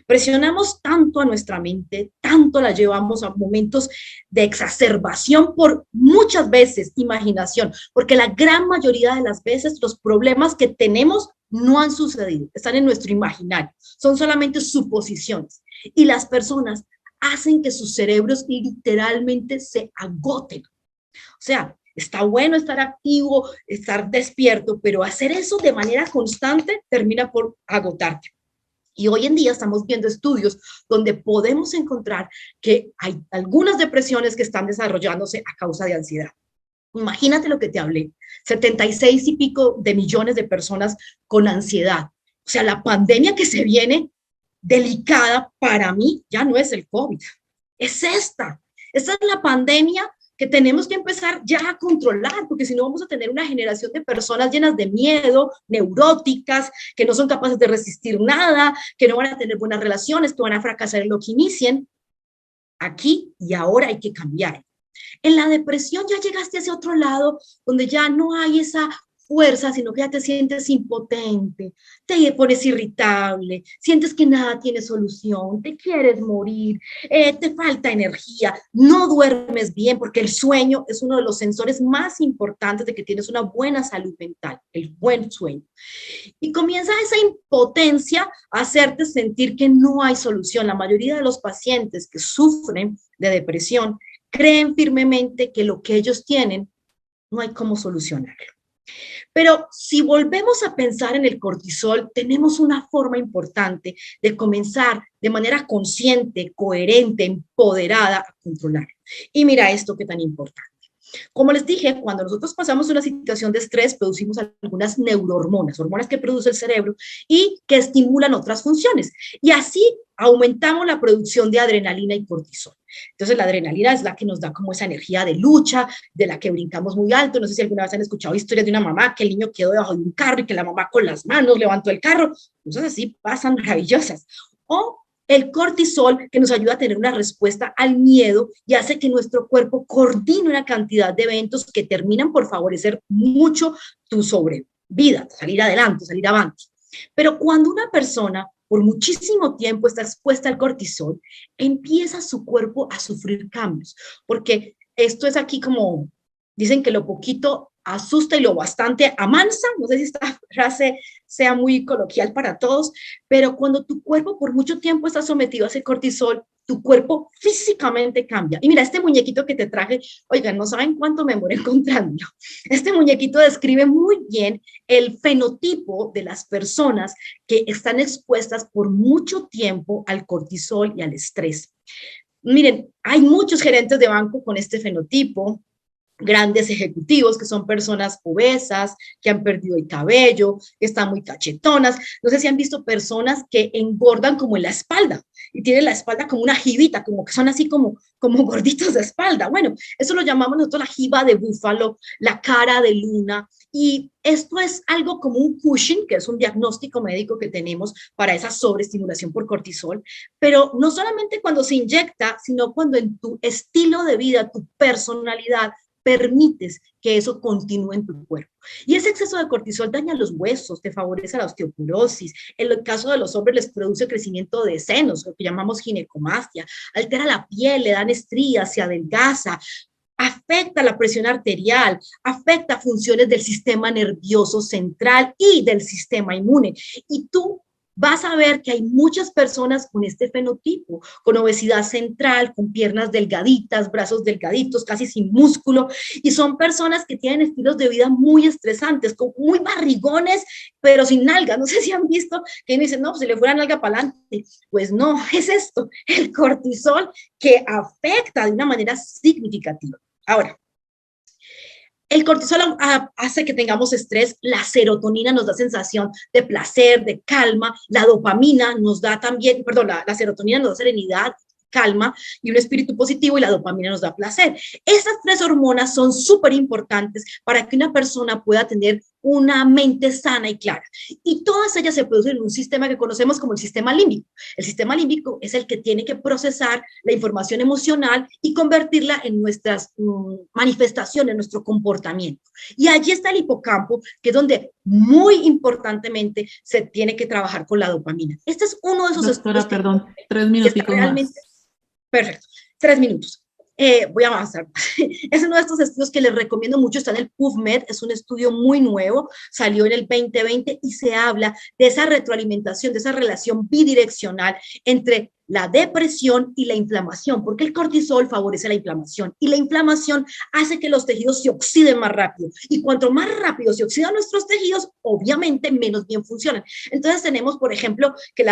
Presionamos tanto a nuestra mente, tanto la llevamos a momentos de exacerbación por muchas veces imaginación, porque la gran mayoría de las veces los problemas que tenemos no han sucedido, están en nuestro imaginario, son solamente suposiciones y las personas hacen que sus cerebros literalmente se agoten. O sea, está bueno estar activo, estar despierto, pero hacer eso de manera constante termina por agotarte. Y hoy en día estamos viendo estudios donde podemos encontrar que hay algunas depresiones que están desarrollándose a causa de ansiedad. Imagínate lo que te hablé, 76 y pico de millones de personas con ansiedad. O sea, la pandemia que se viene delicada para mí ya no es el COVID, es esta. Esta es la pandemia que tenemos que empezar ya a controlar, porque si no vamos a tener una generación de personas llenas de miedo, neuróticas, que no son capaces de resistir nada, que no van a tener buenas relaciones, que van a fracasar en lo que inicien. Aquí y ahora hay que cambiar. En la depresión ya llegaste a ese otro lado, donde ya no hay esa fuerza, sino que ya te sientes impotente, te pones irritable, sientes que nada tiene solución, te quieres morir, te falta energía, no duermes bien, porque el sueño es uno de los sensores más importantes de que tienes una buena salud mental, el buen sueño. Y comienza esa impotencia a hacerte sentir que no hay solución. La mayoría de los pacientes que sufren de depresión creen firmemente que lo que ellos tienen no hay cómo solucionarlo. Pero si volvemos a pensar en el cortisol, tenemos una forma importante de comenzar de manera consciente, coherente, empoderada a controlarlo. Y mira esto que tan importante. Como les dije, cuando nosotros pasamos una situación de estrés, producimos algunas neurohormonas, hormonas que produce el cerebro y que estimulan otras funciones. Y así aumentamos la producción de adrenalina y cortisol. Entonces, la adrenalina es la que nos da como esa energía de lucha, de la que brincamos muy alto. No sé si alguna vez han escuchado historias de una mamá que el niño quedó debajo de un carro y que la mamá con las manos levantó el carro. Cosas así pasan maravillosas. O el cortisol, que nos ayuda a tener una respuesta al miedo y hace que nuestro cuerpo coordine una cantidad de eventos que terminan por favorecer mucho tu sobrevida, salir adelante, salir avante. Pero cuando una persona por muchísimo tiempo está expuesta al cortisol, empieza su cuerpo a sufrir cambios, porque esto es aquí como, dicen que lo poquito asusta y lo bastante amansa, no sé si esta frase sea muy coloquial para todos, pero cuando tu cuerpo por mucho tiempo está sometido a ese cortisol, tu cuerpo físicamente cambia. Y mira, este muñequito que te traje, oigan, no saben cuánto me demoré encontrándolo. Este muñequito describe muy bien el fenotipo de las personas que están expuestas por mucho tiempo al cortisol y al estrés. Miren, hay muchos gerentes de banco con este fenotipo, grandes ejecutivos que son personas obesas, que han perdido el cabello, que están muy cachetonas. No sé si han visto personas que engordan como en la espalda y tienen la espalda como una jibita, como que son así como gorditos de espalda. Bueno, eso lo llamamos nosotros la jiba de búfalo, la cara de luna. Y esto es algo como un Cushing, que es un diagnóstico médico que tenemos para esa sobreestimulación por cortisol, pero no solamente cuando se inyecta, sino cuando en tu estilo de vida, tu personalidad, permites que eso continúe en tu cuerpo. Y ese exceso de cortisol daña los huesos, te favorece la osteoporosis. En el caso de los hombres les produce crecimiento de senos, lo que llamamos ginecomastia, altera la piel, le dan estrías, se adelgaza, afecta la presión arterial, afecta funciones del sistema nervioso central y del sistema inmune. Y tú vas a ver que hay muchas personas con este fenotipo, con obesidad central, con piernas delgaditas, brazos delgaditos, casi sin músculo, y son personas que tienen estilos de vida muy estresantes, con muy barrigones, pero sin nalgas. No sé si han visto que dicen, no, pues se le fue la nalga para adelante. Pues no, es esto, el cortisol que afecta de una manera significativa. Ahora, el cortisol hace que tengamos estrés, la serotonina nos da sensación de placer, de calma, la dopamina nos da también, perdón, la serotonina nos da serenidad, calma y un espíritu positivo, y la dopamina nos da placer. Estas tres hormonas son súper importantes para que una persona pueda tener una mente sana y clara. Y todas ellas se producen en un sistema que conocemos como el sistema límbico. El sistema límbico es el que tiene que procesar la información emocional y convertirla en nuestras manifestaciones, en nuestro comportamiento. Y allí está el hipocampo, que es donde muy importantemente se tiene que trabajar con la dopamina. Este es uno de esos Doctora, perdón, 3 minuticos más. Perfecto, 3 minutos. Voy a avanzar. Es uno de estos estudios que les recomiendo mucho, está en el PubMed, es un estudio muy nuevo, salió en el 2020 y se habla de esa retroalimentación, de esa relación bidireccional entre la depresión y la inflamación, porque el cortisol favorece la inflamación y la inflamación hace que los tejidos se oxiden más rápido, y cuanto más rápido se oxidan nuestros tejidos, obviamente menos bien funcionan. Entonces tenemos, por ejemplo, que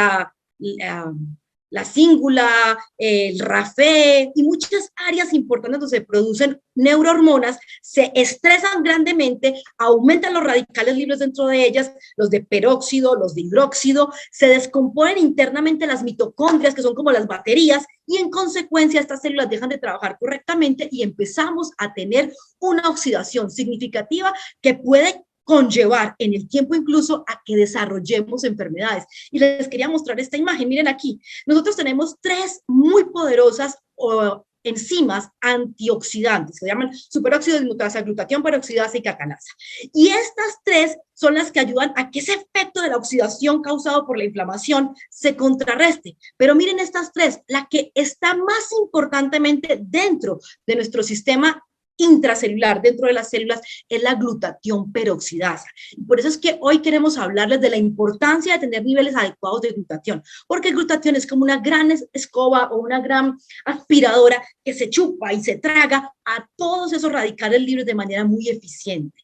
la cíngula, el RAFE y muchas áreas importantes donde se producen neurohormonas, se estresan grandemente, aumentan los radicales libres dentro de ellas, los de peróxido, los de hidróxido, se descomponen internamente las mitocondrias, que son como las baterías, y en consecuencia estas células dejan de trabajar correctamente y empezamos a tener una oxidación significativa que puede conllevar en el tiempo incluso a que desarrollemos enfermedades. Y les quería mostrar esta imagen, miren aquí, nosotros tenemos tres muy poderosas enzimas antioxidantes, se llaman superóxido dismutasa, glutatión peroxidasa y cacanasa. Y estas tres son las que ayudan a que ese efecto de la oxidación causado por la inflamación se contrarreste. Pero miren estas tres, la que está más importantemente dentro de nuestro sistema intracelular, dentro de las células, es la glutatión peroxidasa. Y por eso es que hoy queremos hablarles de la importancia de tener niveles adecuados de glutatión, porque el glutatión es como una gran escoba o una gran aspiradora que se chupa y se traga a todos esos radicales libres de manera muy eficiente.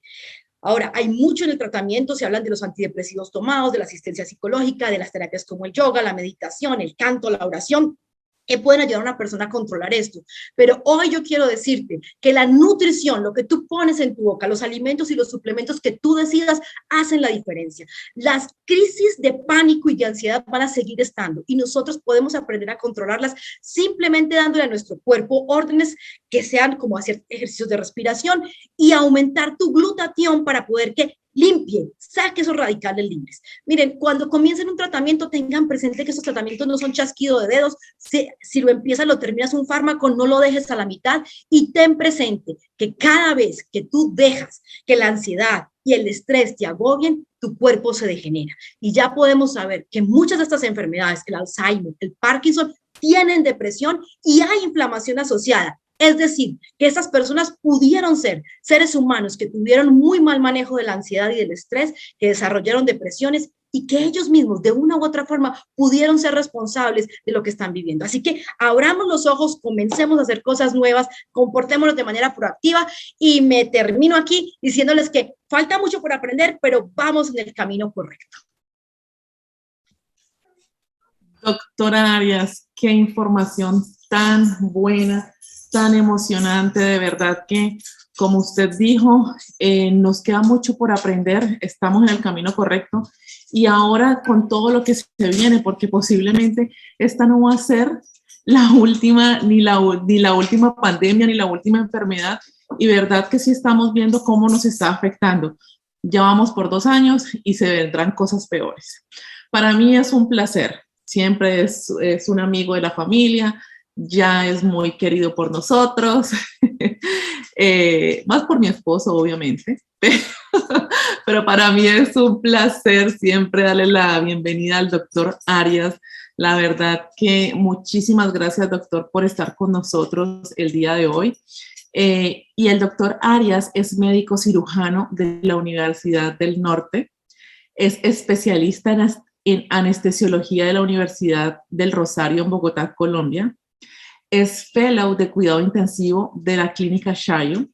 Ahora, hay mucho en el tratamiento, se hablan de los antidepresivos tomados, de la asistencia psicológica, de las terapias como el yoga, la meditación, el canto, la oración, que pueden ayudar a una persona a controlar esto. Pero hoy yo quiero decirte que la nutrición, lo que tú pones en tu boca, los alimentos y los suplementos que tú decidas, hacen la diferencia. Las crisis de pánico y de ansiedad van a seguir estando y nosotros podemos aprender a controlarlas simplemente dándole a nuestro cuerpo órdenes que sean como hacer ejercicios de respiración y aumentar tu glutatión para poder que limpie, saque esos radicales libres. Miren, cuando comiencen un tratamiento, tengan presente que esos tratamientos no son chasquido de dedos. Si lo empiezas, lo terminas un fármaco, no lo dejes a la mitad y ten presente que cada vez que tú dejas que la ansiedad y el estrés te agobien, tu cuerpo se degenera. Y ya podemos saber que muchas de estas enfermedades, el Alzheimer, el Parkinson, tienen depresión y hay inflamación asociada. Es decir, que estas personas pudieron ser seres humanos que tuvieron muy mal manejo de la ansiedad y del estrés, que desarrollaron depresiones y que ellos mismos de una u otra forma pudieron ser responsables de lo que están viviendo. Así que abramos los ojos, comencemos a hacer cosas nuevas, comportémonos de manera proactiva y me termino aquí diciéndoles que falta mucho por aprender, pero vamos en el camino correcto. Doctora Arias, qué información tan buena, tan emocionante, de verdad que, como usted dijo, nos queda mucho por aprender, estamos en el camino correcto y ahora con todo lo que se viene, porque posiblemente esta no va a ser la última, ni la última pandemia, ni la última enfermedad, y verdad que sí estamos viendo cómo nos está afectando. Ya vamos por 2 años y se vendrán cosas peores. Para mí es un placer, siempre es un amigo de la familia, ya es muy querido por nosotros, más por mi esposo, obviamente, pero para mí es un placer siempre darle la bienvenida al doctor Arias. La verdad que muchísimas gracias, doctor, por estar con nosotros el día de hoy. Y el doctor Arias es médico cirujano de la Universidad del Norte, es especialista en anestesiología de la Universidad del Rosario en Bogotá, Colombia. Es fellow de cuidado intensivo de la clínica Shayo.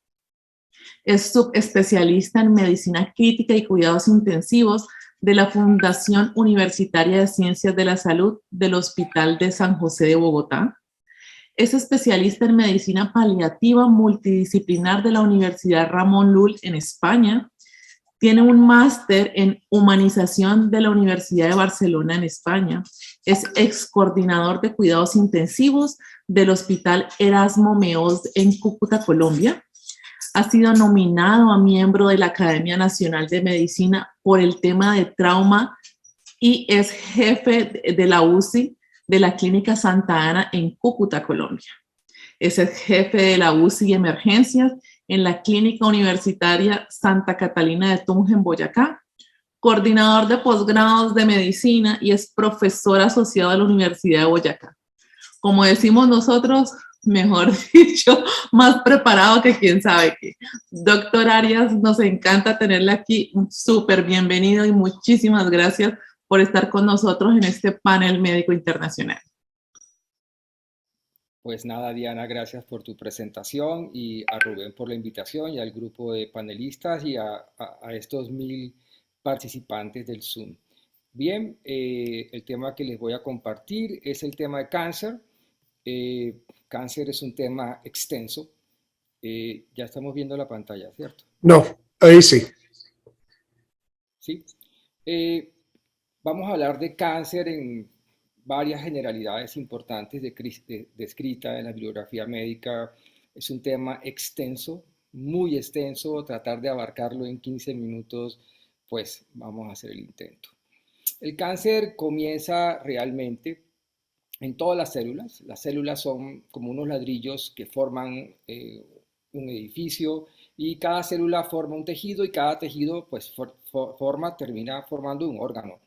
Es subespecialista en medicina crítica y cuidados intensivos de la Fundación Universitaria de Ciencias de la Salud del Hospital de San José de Bogotá. Es especialista en medicina paliativa multidisciplinar de la Universidad Ramón Llull en España. Tiene un máster en humanización de la Universidad de Barcelona en España. Es ex coordinador de cuidados intensivos del Hospital Erasmo Meós en Cúcuta, Colombia. Ha sido nominado a miembro de la Academia Nacional de Medicina por el tema de trauma y es jefe de la UCI de la Clínica Santa Ana en Cúcuta, Colombia. Es el jefe de la UCI Emergencias en la Clínica Universitaria Santa Catalina de Tunja en Boyacá, coordinador de posgrados de medicina y es profesor asociado de la Universidad de Boyacá. Como decimos nosotros, mejor dicho, más preparado que quién sabe qué. Doctor Arias, nos encanta tenerle aquí, súper bienvenido y muchísimas gracias por estar con nosotros en este panel médico internacional. Pues nada, Diana, gracias por tu presentación y a Rubén por la invitación y al grupo de panelistas y a estos 1000 participantes del Zoom. Bien, el tema que les voy a compartir es el tema de cáncer. Cáncer es un tema extenso. Ya estamos viendo la pantalla, ¿cierto? No, ahí sí. Sí. Vamos a hablar de cáncer en varias generalidades importantes descritas en la bibliografía médica. Es un tema extenso, muy extenso. Tratar de abarcarlo en 15 minutos, pues vamos a hacer el intento. El cáncer comienza realmente en todas las células. Las células son como unos ladrillos que forman un edificio y cada célula forma un tejido y cada tejido pues termina formando un órgano.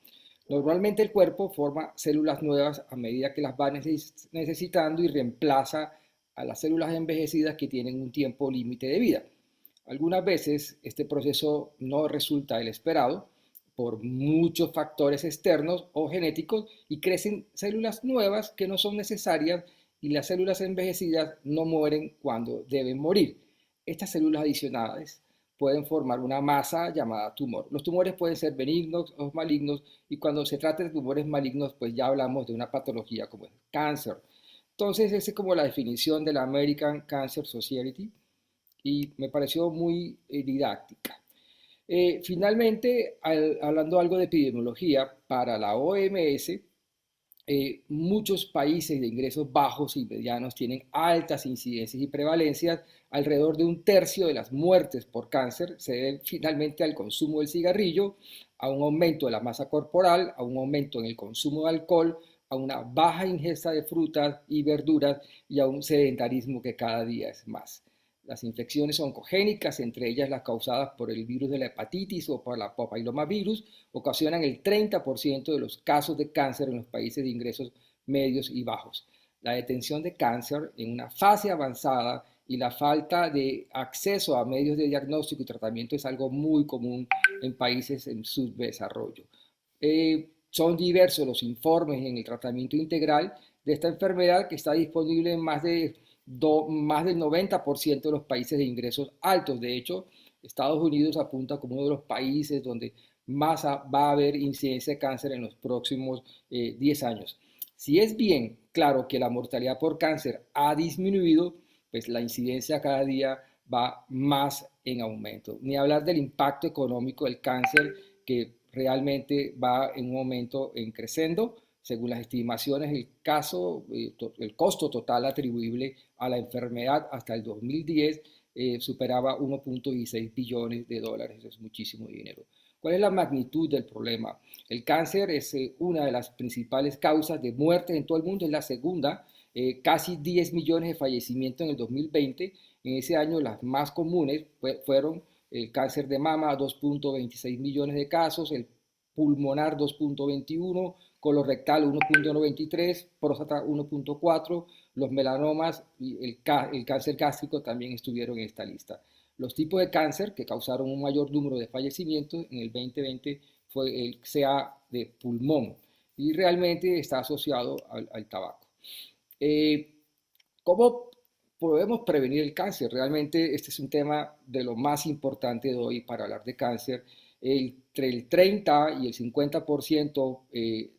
Normalmente el cuerpo forma células nuevas a medida que las va necesitando y reemplaza a las células envejecidas que tienen un tiempo límite de vida. Algunas veces este proceso no resulta el esperado por muchos factores externos o genéticos y crecen células nuevas que no son necesarias y las células envejecidas no mueren cuando deben morir. Estas células adicionales pueden formar una masa llamada tumor. Los tumores pueden ser benignos o malignos y cuando se trata de tumores malignos pues ya hablamos de una patología como el cáncer. Entonces esa es como la definición de la American Cancer Society y me pareció muy didáctica. Finalmente, hablando algo de epidemiología, para la OMS, muchos países de ingresos bajos y medianos tienen altas incidencias y prevalencias. Alrededor de un tercio de las muertes por cáncer se deben finalmente al consumo del cigarrillo, a un aumento de la masa corporal, a un aumento en el consumo de alcohol, a una baja ingesta de frutas y verduras y a un sedentarismo que cada día es más. Las infecciones oncogénicas, entre ellas las causadas por el virus de la hepatitis o por la papillomavirus, ocasionan el 30% de los casos de cáncer en los países de ingresos medios y bajos. La detención de cáncer en una fase avanzada y la falta de acceso a medios de diagnóstico y tratamiento es algo muy común en países en subdesarrollo. Son diversos los informes en el tratamiento integral de esta enfermedad que está disponible en más del 90% de los países de ingresos altos. De hecho, Estados Unidos apunta como uno de los países donde más va a haber incidencia de cáncer en los próximos 10 años. Si es bien claro que la mortalidad por cáncer ha disminuido, pues la incidencia cada día va más en aumento. Ni hablar del impacto económico del cáncer, que realmente va en un momento en creciendo. Según las estimaciones, el costo total atribuible a la enfermedad hasta el 2010 superaba 1.16 billones de dólares. Eso es muchísimo dinero. ¿Cuál es la magnitud del problema? El cáncer es una de las principales causas de muerte en todo el mundo, es la segunda, casi 10 millones de fallecimientos en el 2020. En ese año las más comunes fueron el cáncer de mama, 2.26 millones de casos, el pulmonar 2.21, colorectal 1.93, próstata 1.4, los melanomas y el cáncer gástrico también estuvieron en esta lista. Los tipos de cáncer que causaron un mayor número de fallecimientos en el 2020 fue el CA de pulmón y realmente está asociado al tabaco. ¿Cómo podemos prevenir el cáncer? Realmente este es un tema de lo más importante de hoy para hablar de cáncer. Entre el 30 y el 50%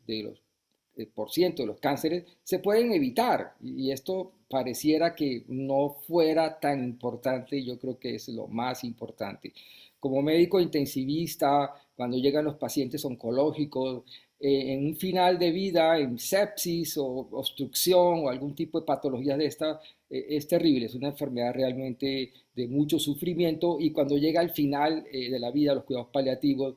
de los cánceres se pueden evitar y esto pareciera que no fuera tan importante. Yo creo que es lo más importante. Como médico intensivista, cuando llegan los pacientes oncológicos, en un final de vida, en sepsis o obstrucción o algún tipo de patologías de esta, es terrible, es una enfermedad realmente de mucho sufrimiento y cuando llega al final de la vida, los cuidados paliativos,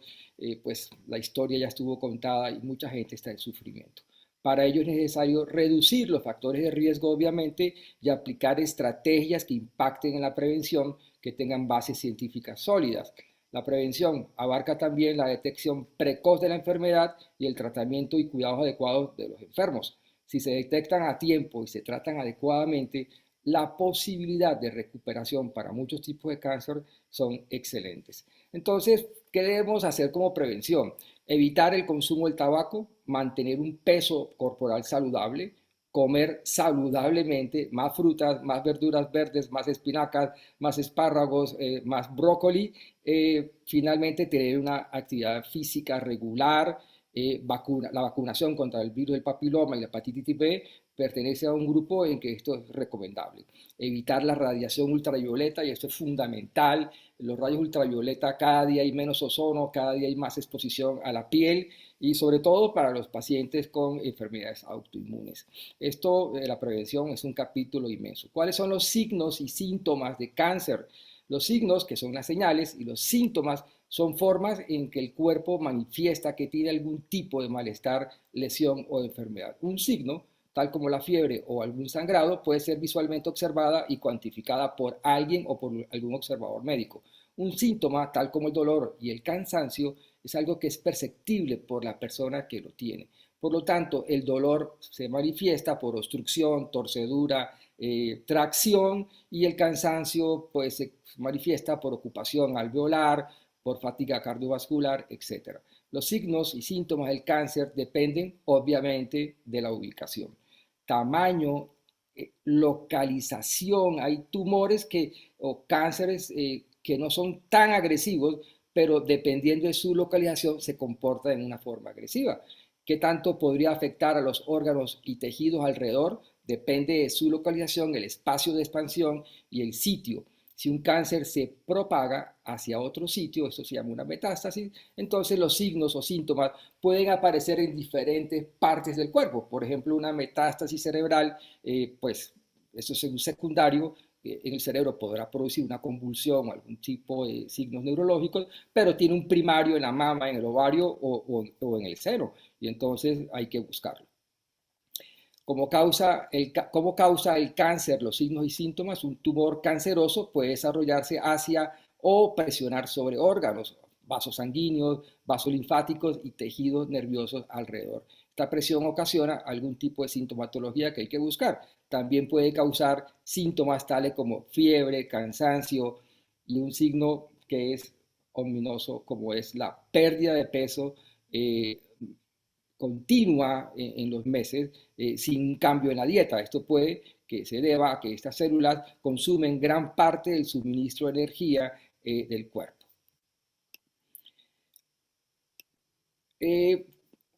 pues la historia ya estuvo contada y mucha gente está en sufrimiento. Para ello es necesario reducir los factores de riesgo, obviamente, y aplicar estrategias que impacten en la prevención, que tengan bases científicas sólidas. La prevención abarca también la detección precoz de la enfermedad y el tratamiento y cuidados adecuados de los enfermos. Si se detectan a tiempo y se tratan adecuadamente, la posibilidad de recuperación para muchos tipos de cáncer son excelentes. Entonces, ¿qué debemos hacer como prevención? Evitar el consumo del tabaco, mantener un peso corporal saludable, comer saludablemente, más frutas, más verduras verdes, más espinacas, más espárragos, más brócoli. Finalmente, tener una actividad física regular. La vacunación contra el virus del papiloma y la hepatitis B pertenece a un grupo en que esto es recomendable. Evitar la radiación ultravioleta, y esto es fundamental. Los rayos ultravioleta, cada día hay menos ozono, cada día hay más exposición a la piel y sobre todo para los pacientes con enfermedades autoinmunes. Esto de la prevención es un capítulo inmenso. ¿Cuáles son los signos y síntomas de cáncer? Los signos, que son las señales, y los síntomas son formas en que el cuerpo manifiesta que tiene algún tipo de malestar, lesión o enfermedad. Un signo, tal como la fiebre o algún sangrado, puede ser visualmente observada y cuantificada por alguien o por algún observador médico. Un síntoma, tal como el dolor y el cansancio, es algo que es perceptible por la persona que lo tiene. Por lo tanto, el dolor se manifiesta por obstrucción, torcedura, tracción, y el cansancio pues, se manifiesta por ocupación alveolar, por fatiga cardiovascular, etc. Los signos y síntomas del cáncer dependen obviamente de la ubicación, tamaño, localización. Hay tumores o cánceres que no son tan agresivos, pero dependiendo de su localización se comportan en una forma agresiva. ¿Qué tanto podría afectar a los órganos y tejidos alrededor? Depende de su localización, el espacio de expansión y el sitio. Si un cáncer se propaga hacia otro sitio, esto se llama una metástasis, entonces los signos o síntomas pueden aparecer en diferentes partes del cuerpo. Por ejemplo, una metástasis cerebral, pues eso es un secundario. En el cerebro podrá producir una convulsión o algún tipo de signos neurológicos, pero tiene un primario en la mama, en el ovario o en el seno, y entonces hay que buscarlo. ¿Cómo causa el cáncer los signos y síntomas? Un tumor canceroso puede desarrollarse hacia o presionar sobre órganos, vasos sanguíneos, vasos linfáticos y tejidos nerviosos alrededor. Esta presión ocasiona algún tipo de sintomatología que hay que buscar. También puede causar síntomas tales como fiebre, cansancio y un signo que es ominoso como es la pérdida de peso continua en los meses sin cambio en la dieta. Esto puede que se deba a que estas células consumen gran parte del suministro de energía del cuerpo.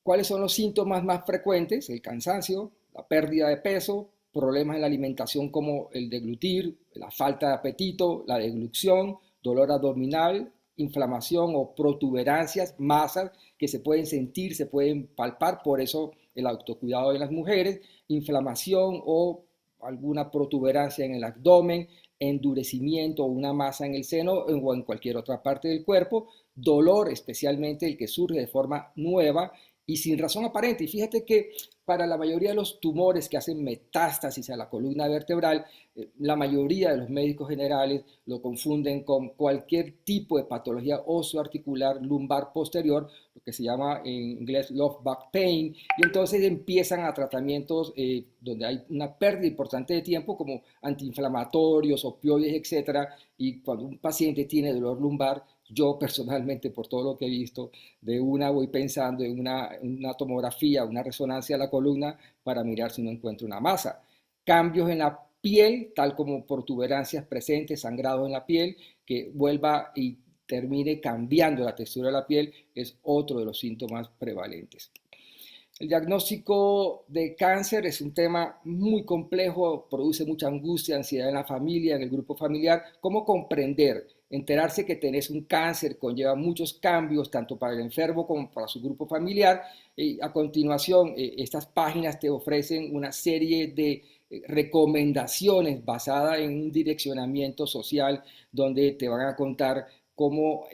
¿Cuáles son los síntomas más frecuentes? El cansancio, la pérdida de peso, problemas en la alimentación como el deglutir, la falta de apetito, la deglución, dolor abdominal, inflamación o protuberancias, masas que se pueden sentir, se pueden palpar, por eso el autocuidado de las mujeres, inflamación o alguna protuberancia en el abdomen, endurecimiento o una masa en el seno o en cualquier otra parte del cuerpo, dolor, especialmente el que surge de forma nueva y sin razón aparente. Y fíjate que para la mayoría de los tumores que hacen metástasis a la columna vertebral, la mayoría de los médicos generales lo confunden con cualquier tipo de patología osteoarticular lumbar posterior, lo que se llama en inglés low back pain, y entonces empiezan a tratamientos donde hay una pérdida importante de tiempo, como antiinflamatorios, opioides, etc. Y cuando un paciente tiene dolor lumbar, yo personalmente, por todo lo que he visto, de una voy pensando en una tomografía, una resonancia de la columna para mirar si no encuentro una masa. Cambios en la piel, tal como protuberancias presentes, sangrados en la piel, que vuelva y termine cambiando la textura de la piel, es otro de los síntomas prevalentes. El diagnóstico de cáncer es un tema muy complejo, produce mucha angustia, ansiedad en la familia, en el grupo familiar. ¿Cómo comprender? Enterarse que tenés un cáncer conlleva muchos cambios, tanto para el enfermo como para su grupo familiar. A continuación, estas páginas te ofrecen una serie de recomendaciones basadas en un direccionamiento social donde te van a contar cómo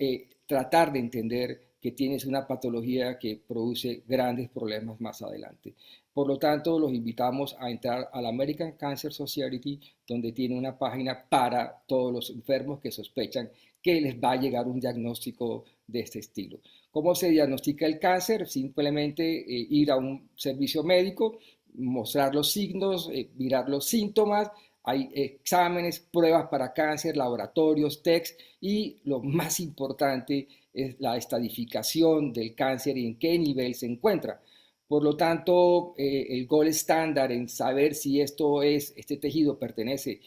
tratar de entender que tienes una patología que produce grandes problemas más adelante. Por lo tanto, los invitamos a entrar a la American Cancer Society, donde tiene una página para todos los enfermos que sospechan que les va a llegar un diagnóstico de este estilo. ¿Cómo se diagnostica el cáncer? Simplemente ir a un servicio médico, mostrar los signos, mirar los síntomas. Hay exámenes, pruebas para cáncer, laboratorios, tests y lo más importante es la estadificación del cáncer y en qué nivel se encuentra. Por lo tanto, el gold estándar en saber si este tejido pertenece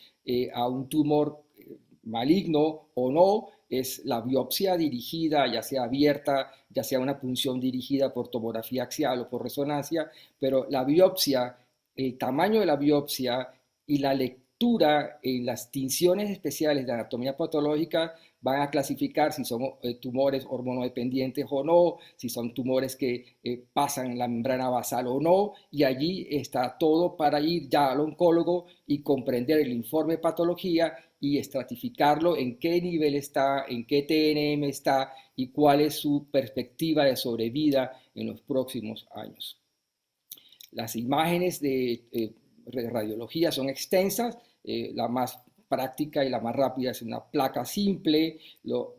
a un tumor maligno o no es la biopsia dirigida, ya sea abierta, ya sea una punción dirigida por tomografía axial o por resonancia, pero la biopsia, el tamaño de la biopsia y la lectura en las tinciones especiales de anatomía patológica van a clasificar si son tumores hormonodependientes o no, si son tumores que pasan la membrana basal o no, y allí está todo para ir ya al oncólogo y comprender el informe de patología y estratificarlo en qué nivel está, en qué TNM está y cuál es su perspectiva de sobrevida en los próximos años. Las imágenes de radiología son extensas, la más práctica y la más rápida es una placa simple.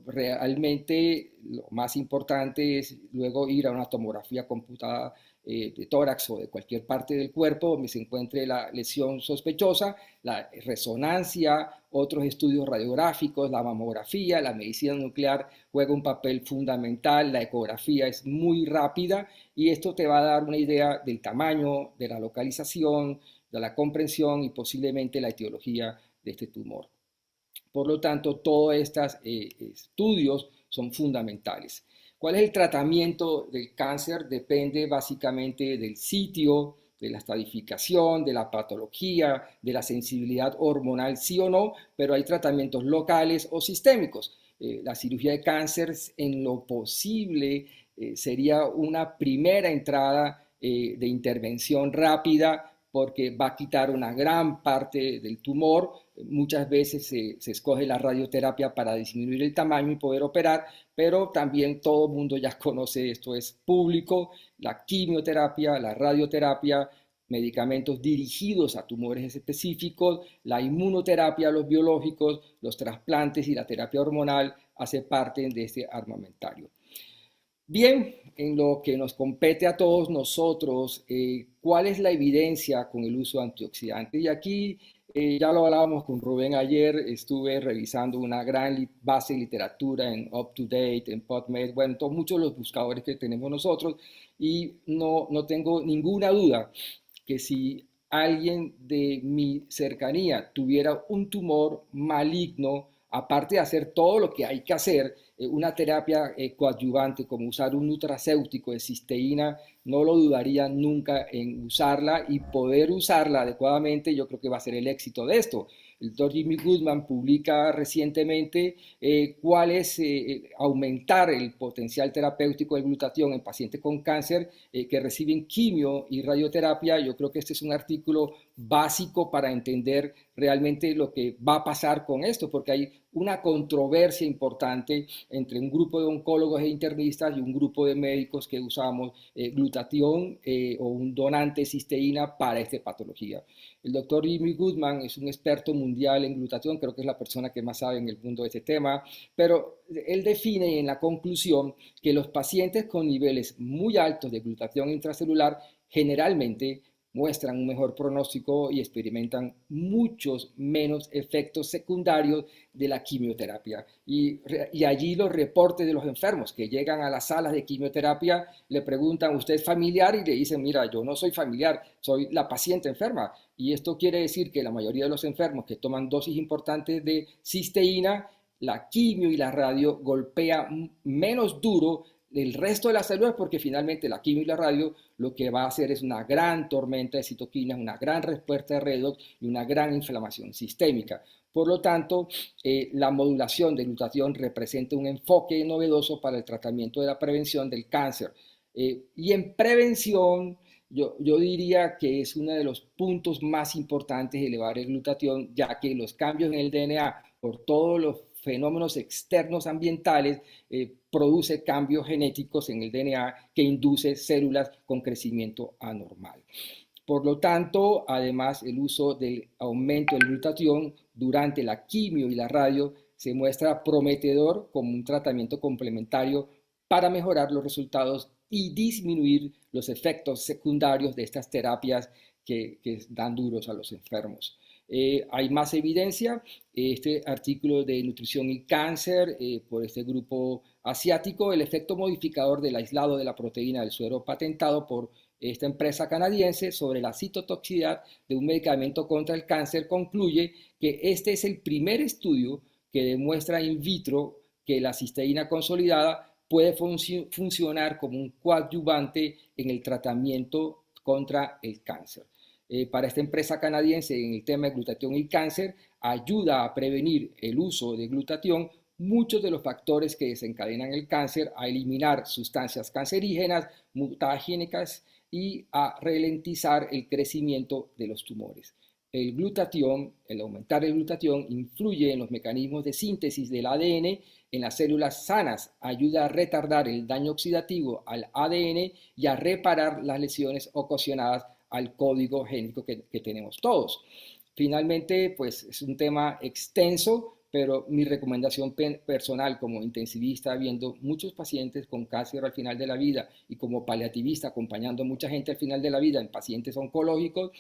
Realmente lo más importante es luego ir a una tomografía computada de tórax o de cualquier parte del cuerpo donde se encuentre la lesión sospechosa, la resonancia, otros estudios radiográficos, la mamografía, la medicina nuclear juega un papel fundamental, la ecografía es muy rápida y esto te va a dar una idea del tamaño, de la localización, de la comprensión y posiblemente la etiología de este tumor. Por lo tanto, todos estos estudios son fundamentales. ¿Cuál es el tratamiento del cáncer? Depende básicamente del sitio, de la estadificación, de la patología, de la sensibilidad hormonal, sí o no, pero hay tratamientos locales o sistémicos. La cirugía de cáncer, en lo posible, sería una primera entrada de intervención rápida porque va a quitar una gran parte del tumor. Muchas veces se escoge la radioterapia para disminuir el tamaño y poder operar, pero también todo el mundo ya conoce, esto es público, la quimioterapia, la radioterapia, medicamentos dirigidos a tumores específicos, la inmunoterapia, los biológicos, los trasplantes y la terapia hormonal hace parte de este armamentario. Bien, en lo que nos compete a todos nosotros, ¿cuál es la evidencia con el uso de antioxidantes? Y aquí ya lo hablábamos con Rubén ayer, estuve revisando una gran base de literatura en UpToDate, en PubMed, bueno, todos muchos de los buscadores que tenemos nosotros, y no tengo ninguna duda que si alguien de mi cercanía tuviera un tumor maligno, aparte de hacer todo lo que hay que hacer, una terapia coadyuvante como usar un nutracéutico de cisteína, no lo dudaría nunca en usarla y poder usarla adecuadamente, yo creo que va a ser el éxito de esto. El doctor Jimmy Goodman publica recientemente cuál es aumentar el potencial terapéutico del glutatión en pacientes con cáncer que reciben quimio y radioterapia. Yo creo que este es un artículo básico para entender realmente lo que va a pasar con esto, porque hay una controversia importante entre un grupo de oncólogos e internistas y un grupo de médicos que usamos glutatión o un donante de cisteína para esta patología. El doctor Jimmy Goodman es un experto mundial en glutatión, creo que es la persona que más sabe en el mundo de este tema, pero él define en la conclusión que los pacientes con niveles muy altos de glutatión intracelular generalmente muestran un mejor pronóstico y experimentan muchos menos efectos secundarios de la quimioterapia. Y allí los reportes de los enfermos que llegan a las salas de quimioterapia le preguntan, ¿usted es familiar? Y le dicen, mira, yo no soy familiar, soy la paciente enferma. Y esto quiere decir que la mayoría de los enfermos que toman dosis importantes de cisteína, la quimio y la radio golpea menos duro el resto de las células porque finalmente la quimio y la radio lo que va a hacer es una gran tormenta de citoquinas, una gran respuesta de redox y una gran inflamación sistémica. Por lo tanto, la modulación de glutatión representa un enfoque novedoso para el tratamiento de la prevención del cáncer. Y en prevención, yo diría que es uno de los puntos más importantes de elevar el glutatión, ya que los cambios en el DNA por todos los fenómenos externos ambientales produce cambios genéticos en el DNA que induce células con crecimiento anormal. Por lo tanto, además, el uso del aumento del glutatión durante la quimio y la radio se muestra prometedor como un tratamiento complementario para mejorar los resultados y disminuir los efectos secundarios de estas terapias que dan duros a los enfermos. Hay más evidencia, este artículo de Nutrición y Cáncer por este grupo asiático, el efecto modificador del aislado de la proteína del suero patentado por esta empresa canadiense sobre la citotoxicidad de un medicamento contra el cáncer concluye que este es el primer estudio que demuestra in vitro que la cisteína consolidada puede funcionar como un coadyuvante en el tratamiento contra el cáncer. Para esta empresa canadiense en el tema de glutatión y cáncer, ayuda a prevenir el uso de glutatión muchos de los factores que desencadenan el cáncer, a eliminar sustancias cancerígenas, mutagénicas y a ralentizar el crecimiento de los tumores. El glutatión, el aumentar el glutatión, influye en los mecanismos de síntesis del ADN en las células sanas, ayuda a retardar el daño oxidativo al ADN y a reparar las lesiones ocasionadas al código génico que tenemos todos. Finalmente, pues es un tema extenso, pero mi recomendación personal como intensivista, viendo muchos pacientes con cáncer al final de la vida y como paliativista, acompañando a mucha gente al final de la vida en pacientes oncológicos,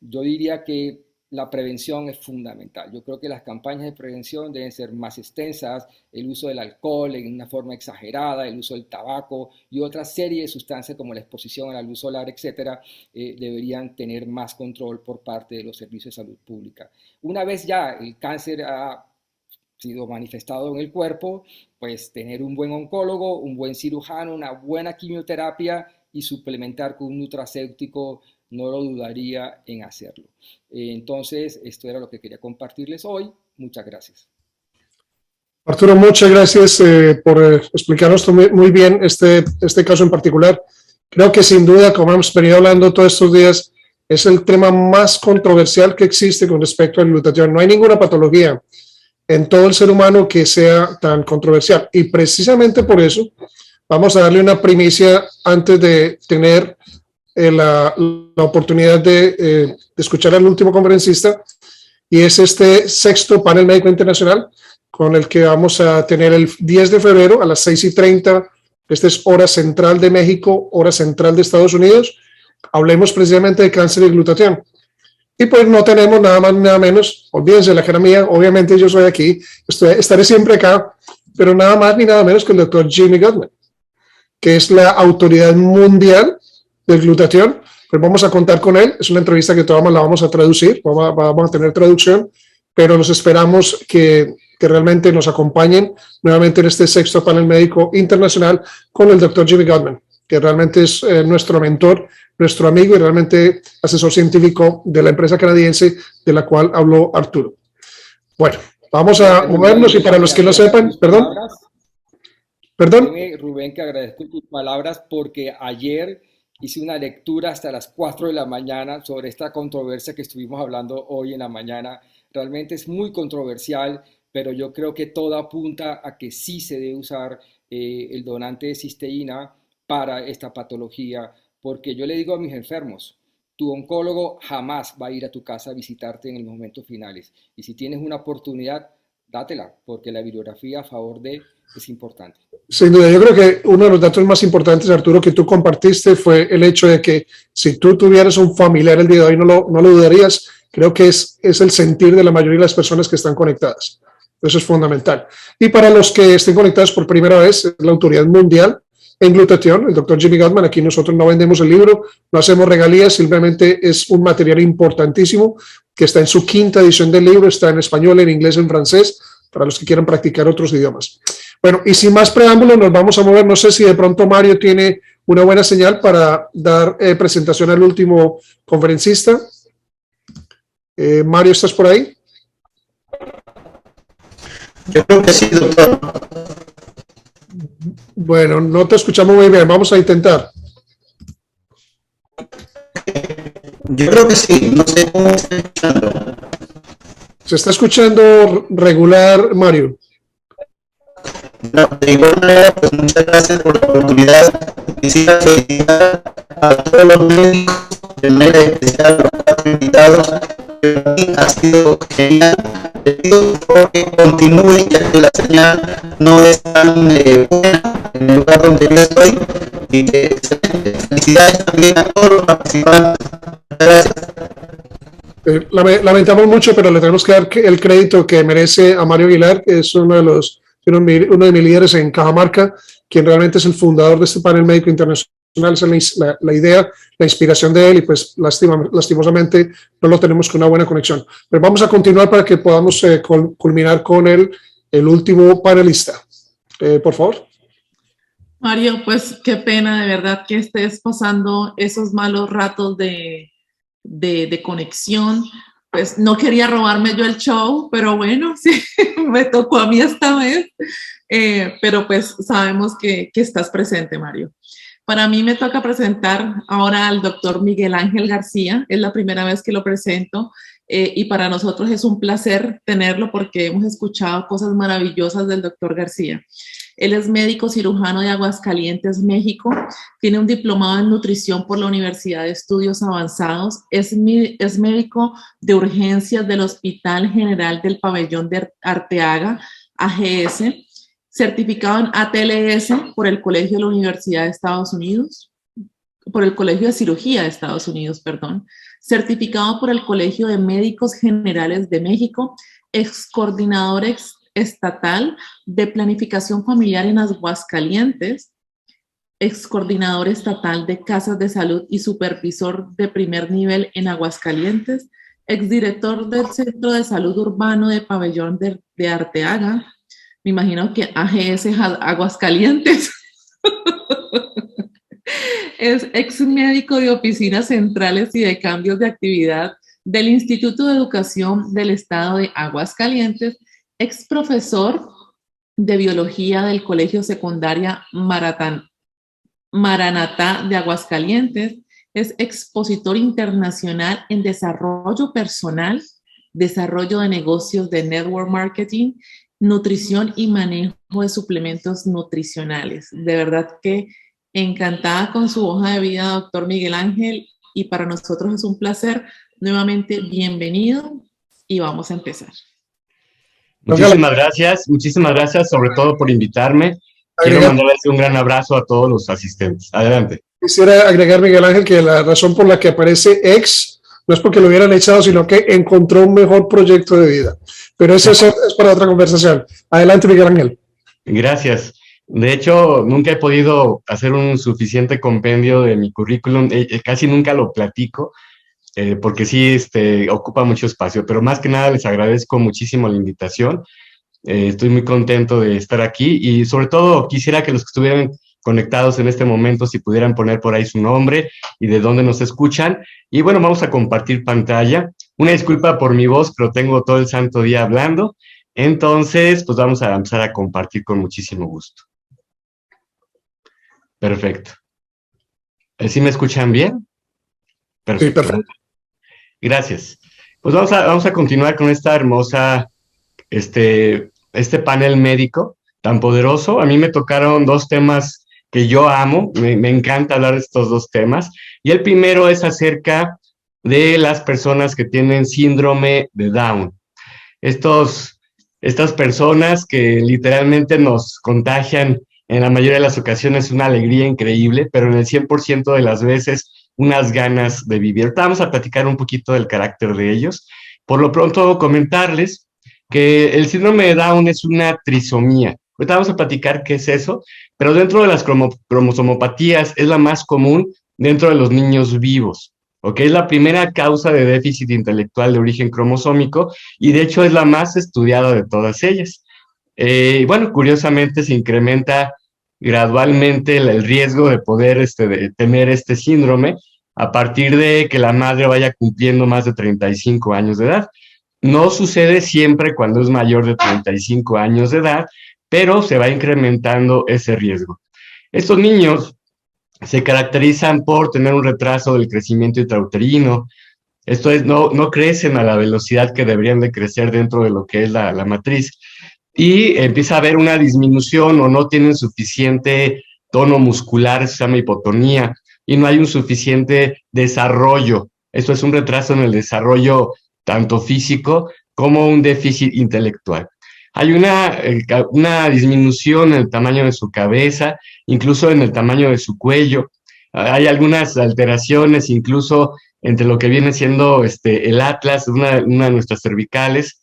yo diría que la prevención es fundamental. Yo creo que las campañas de prevención deben ser más extensas, el uso del alcohol en una forma exagerada, el uso del tabaco y otra serie de sustancias como la exposición a la luz solar, etcétera, deberían tener más control por parte de los servicios de salud pública. Una vez ya el cáncer ha sido manifestado en el cuerpo, pues tener un buen oncólogo, un buen cirujano, una buena quimioterapia y suplementar con un nutracéutico, no lo dudaría en hacerlo. Entonces, esto era lo que quería compartirles hoy. Muchas gracias. Arturo, muchas gracias por explicarnos muy bien este caso en particular. Creo que sin duda, como hemos venido hablando todos estos días, es el tema más controversial que existe con respecto al glutatión. No hay ninguna patología en todo el ser humano que sea tan controversial. Y precisamente por eso vamos a darle una primicia antes de tener la oportunidad de escuchar al último conferencista, y es este sexto panel médico internacional con el que vamos a tener el 10 de febrero a las 6:30. Esta es hora central de México, hora central de Estados Unidos. Hablemos precisamente de cáncer y glutatión. Y pues no tenemos nada más ni nada menos, olvídense de la cara mía, obviamente yo soy aquí, estaré siempre acá, pero nada más ni nada menos que el doctor Jimmy Gottman, que es la autoridad mundial del glutatión. Pues vamos a contar con él. Es una entrevista que toda la vamos a traducir, vamos a tener traducción, pero los esperamos que realmente nos acompañen nuevamente en este sexto panel médico internacional con el doctor Jimmy Gottman, que realmente es nuestro mentor, nuestro amigo y realmente asesor científico de la empresa canadiense de la cual habló Arturo. Bueno, vamos a movernos y para los que no sepan, perdón. Rubén, que agradezco tus palabras porque ayer hice una lectura hasta las 4 de la mañana sobre esta controversia que estuvimos hablando hoy en la mañana. Realmente es muy controversial, pero yo creo que todo apunta a que sí se debe usar el donante de cisteína para esta patología, porque yo le digo a mis enfermos, tu oncólogo jamás va a ir a tu casa a visitarte en los momentos finales, y si tienes una oportunidad, dátela, porque la bibliografía a favor de es importante. Sin duda, yo creo que uno de los datos más importantes, Arturo, que tú compartiste fue el hecho de que si tú tuvieras un familiar el día de hoy, no lo dudarías. Creo que es el sentir de la mayoría de las personas que están conectadas. Eso es fundamental. Y para los que estén conectados por primera vez, es la autoridad mundial en glutatión, el doctor Jimmy Gottman. Aquí nosotros no vendemos el libro, no hacemos regalías, simplemente es un material importantísimo que está en su 5ª edición del libro, está en español, en inglés, en francés, para los que quieran practicar otros idiomas. Bueno, y sin más preámbulos, nos vamos a mover. No sé si de pronto Mario tiene una buena señal para dar presentación al último conferencista. Mario, ¿estás por ahí? Yo creo que sí, doctor. Bueno, no te escuchamos muy bien. Vamos a intentar. Yo creo que sí. No sé cómo se está escuchando. Se está escuchando regular, Mario. No, de igual manera, pues muchas gracias por la oportunidad. Quisiera felicitar a todos los médicos, de manera especial a los 4 invitados. Para mí ha sido genial. Les pido que continúen, ya que la señal no es tan buena en el lugar donde yo estoy. Y felicidades también a todos los participantes. Gracias. Lamentamos mucho, pero le tenemos que dar el crédito que merece a Mario Aguilar, que es uno de mis líderes en Cajamarca, quien realmente es el fundador de este panel médico internacional. Esa es la idea, la inspiración de él, y pues lastimosamente no lo tenemos con una buena conexión. Pero vamos a continuar para que podamos culminar con el último panelista. Por favor. Mario, pues qué pena de verdad que estés pasando esos malos ratos de conexión. Pues no quería robarme yo el show, pero bueno, sí, me tocó a mí esta vez. Pero pues sabemos que estás presente, Mario. Para mí me toca presentar ahora al doctor Miguel Ángel García. Es la primera vez que lo presento y para nosotros es un placer tenerlo porque hemos escuchado cosas maravillosas del doctor García. Él es médico cirujano de Aguascalientes, México. Tiene un diplomado en nutrición por la Universidad de Estudios Avanzados. Es médico de urgencias del Hospital General del Pabellón de Arteaga, AGS. Certificado en ATLS por el Colegio de la Universidad de Estados Unidos, por el Colegio de Cirugía de Estados Unidos, perdón. Certificado por el Colegio de Médicos Generales de México, ex coordinador estatal de planificación familiar en Aguascalientes, ex coordinador estatal de casas de salud y supervisor de primer nivel en Aguascalientes, exdirector del Centro de Salud Urbano de Pabellón de Arteaga. Me imagino que AGS es Aguascalientes. Es ex médico de oficinas centrales y de cambios de actividad del Instituto de Educación del Estado de Aguascalientes, ex profesor de biología del Colegio Secundaria Maranatá de Aguascalientes, es expositor internacional en desarrollo personal, desarrollo de negocios de network marketing, nutrición y manejo de suplementos nutricionales. De verdad que encantada con su hoja de vida, doctor Miguel Ángel, y para nosotros es un placer. Nuevamente, bienvenido y vamos a empezar. Muchísimas gracias sobre todo por invitarme. Quiero mandarles un gran abrazo a todos los asistentes. Adelante. Quisiera agregar, Miguel Ángel, que la razón por la que aparece ex no es porque lo hubieran echado, sino que encontró un mejor proyecto de vida. Pero eso es para otra conversación. Adelante, Miguel Ángel. Gracias. De hecho, nunca he podido hacer un suficiente compendio de mi currículum. Casi nunca lo platico, porque sí ocupa mucho espacio. Pero más que nada les agradezco muchísimo la invitación. Estoy muy contento de estar aquí y sobre todo quisiera que los que estuvieran conectados en este momento, si pudieran poner por ahí su nombre y de dónde nos escuchan. Y bueno, vamos a compartir pantalla. Una disculpa por mi voz, pero tengo todo el santo día hablando. Entonces, pues vamos a empezar a compartir con muchísimo gusto. Perfecto. ¿Sí me escuchan bien? Perfecto. Sí, perfecto. Gracias. Pues vamos a continuar con esta hermosa, este panel médico tan poderoso. A mí me tocaron dos temas que yo amo, me encanta hablar de estos dos temas. Y el primero es acerca de las personas que tienen síndrome de Down. Estas personas que literalmente nos contagian en la mayoría de las ocasiones una alegría increíble, pero en el 100% de las veces unas ganas de vivir. Ahorita vamos a platicar un poquito del carácter de ellos. Por lo pronto, comentarles que el síndrome de Down es una trisomía. Ahorita vamos a platicar qué es eso, pero dentro de las cromosomopatías es la más común dentro de los niños vivos, ¿ok? Es la primera causa de déficit intelectual de origen cromosómico y de hecho es la más estudiada de todas ellas. Bueno, curiosamente se incrementa gradualmente el riesgo de poder de tener este síndrome a partir de que la madre vaya cumpliendo más de 35 años de edad. No sucede siempre cuando es mayor de 35 años de edad, pero se va incrementando ese riesgo. Estos niños se caracterizan por tener un retraso del crecimiento intrauterino. Esto es, no crecen a la velocidad que deberían de crecer dentro de lo que es la matriz. Y empieza a haber una disminución o no tienen suficiente tono muscular, se llama hipotonía, y no hay un suficiente desarrollo. Esto es un retraso en el desarrollo tanto físico como un déficit intelectual. Hay una disminución en el tamaño de su cabeza, incluso en el tamaño de su cuello. Hay algunas alteraciones incluso entre lo que viene siendo el atlas, una de nuestras cervicales.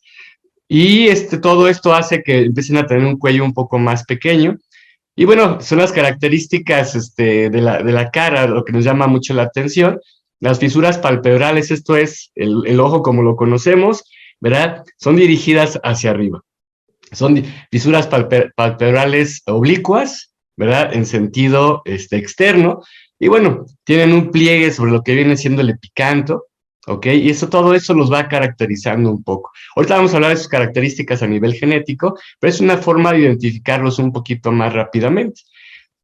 Y todo esto hace que empiecen a tener un cuello un poco más pequeño. Y bueno, son las características de la cara, lo que nos llama mucho la atención. Las fisuras palpebrales, esto es el ojo como lo conocemos, ¿verdad? Son dirigidas hacia arriba. Son fisuras palpebrales oblicuas, ¿verdad? En sentido externo. Y bueno, tienen un pliegue sobre lo que viene siendo el epicanto, ¿ok? Y todo eso los va caracterizando un poco. Ahorita vamos a hablar de sus características a nivel genético, pero es una forma de identificarlos un poquito más rápidamente.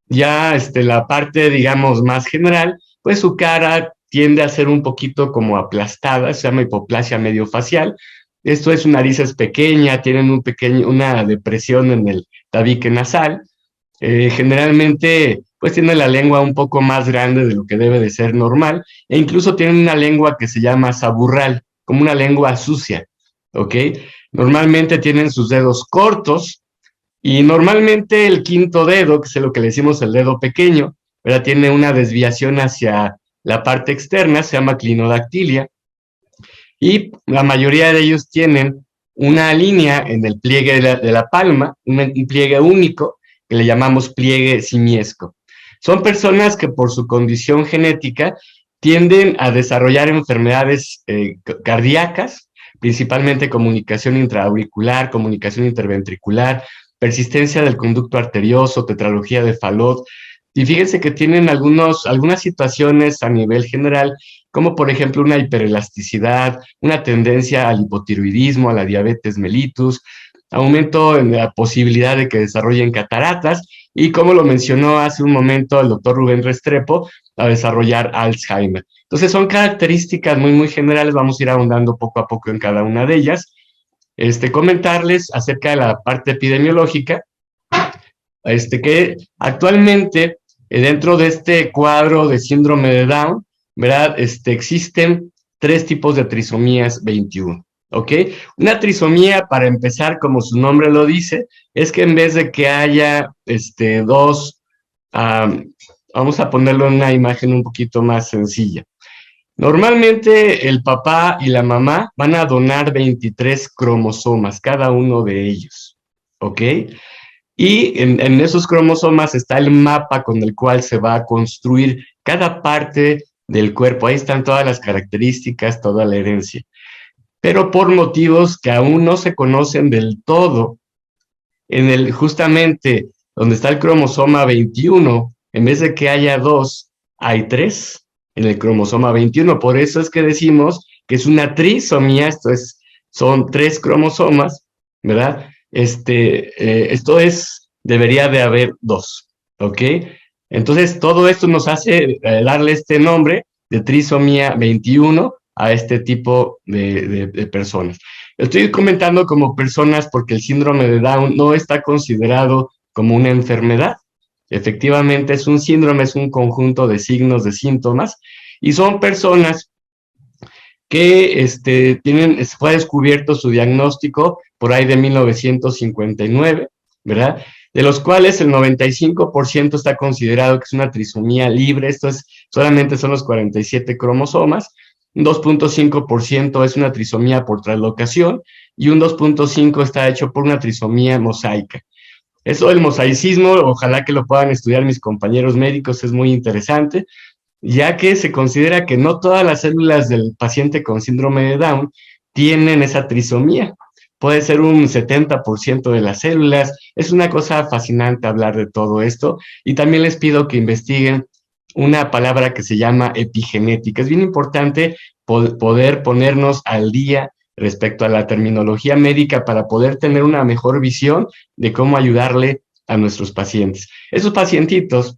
Ya la parte, digamos, más general, pues su cara tiende a ser un poquito como aplastada, se llama hipoplasia mediofacial. Esto es, su nariz es pequeña, tienen una depresión en el tabique nasal, Generalmente, pues tienen la lengua un poco más grande de lo que debe de ser normal, e incluso tienen una lengua que se llama saburral, como una lengua sucia, ¿ok? Normalmente tienen sus dedos cortos, y normalmente el quinto dedo, que es lo que le decimos el dedo pequeño, ¿verdad? Tiene una desviación hacia la parte externa, se llama clinodactilia, y la mayoría de ellos tienen una línea en el pliegue de la palma, un pliegue único, que le llamamos pliegue simiesco. Son personas que por su condición genética tienden a desarrollar enfermedades cardíacas, principalmente comunicación intraauricular, comunicación interventricular, persistencia del conducto arterioso, tetralogía de Fallot, y fíjense que tienen algunas situaciones a nivel general, como por ejemplo una hiperelasticidad, una tendencia al hipotiroidismo, a la diabetes mellitus, aumento en la posibilidad de que desarrollen cataratas, y como lo mencionó hace un momento el doctor Rubén Restrepo, a desarrollar Alzheimer. Entonces son características muy generales, vamos a ir ahondando poco a poco en cada una de ellas. Comentarles acerca de la parte epidemiológica, que actualmente dentro de este cuadro de síndrome de Down, ¿verdad? Existen 3 tipos de trisomías 21, ¿ok? Una trisomía, para empezar, como su nombre lo dice, es que en vez de que haya dos, vamos a ponerlo en una imagen un poquito más sencilla. Normalmente el papá y la mamá van a donar 23 cromosomas, cada uno de ellos, ¿ok? Y en esos cromosomas está el mapa con el cual se va a construir cada parte del cuerpo. Ahí están todas las características, toda la herencia. Pero por motivos que aún no se conocen del todo, justamente donde está el cromosoma 21, en vez de que haya 2, hay 3 en el cromosoma 21. Por eso es que decimos que es una trisomía, son 3 cromosomas, ¿verdad? Debería de haber 2, ¿ok? Entonces, todo esto nos hace darle este nombre de trisomía 21 a este tipo de personas. Estoy comentando como personas porque el síndrome de Down no está considerado como una enfermedad. Efectivamente, es un síndrome, es un conjunto de signos, de síntomas, y son personas que fue descubierto su diagnóstico por ahí de 1959, ¿verdad? De los cuales el 95% está considerado que es una trisomía libre, solamente son los 47 cromosomas, un 2.5% es una trisomía por translocación, y un 2.5% está hecho por una trisomía mosaica. Eso del mosaicismo, ojalá que lo puedan estudiar mis compañeros médicos, es muy interesante, ya que se considera que no todas las células del paciente con síndrome de Down tienen esa trisomía. Puede ser un 70% de las células. Es una cosa fascinante hablar de todo esto, y también les pido que investiguen una palabra que se llama epigenética. Es bien importante poder ponernos al día respecto a la terminología médica para poder tener una mejor visión de cómo ayudarle a nuestros pacientes. Esos pacientitos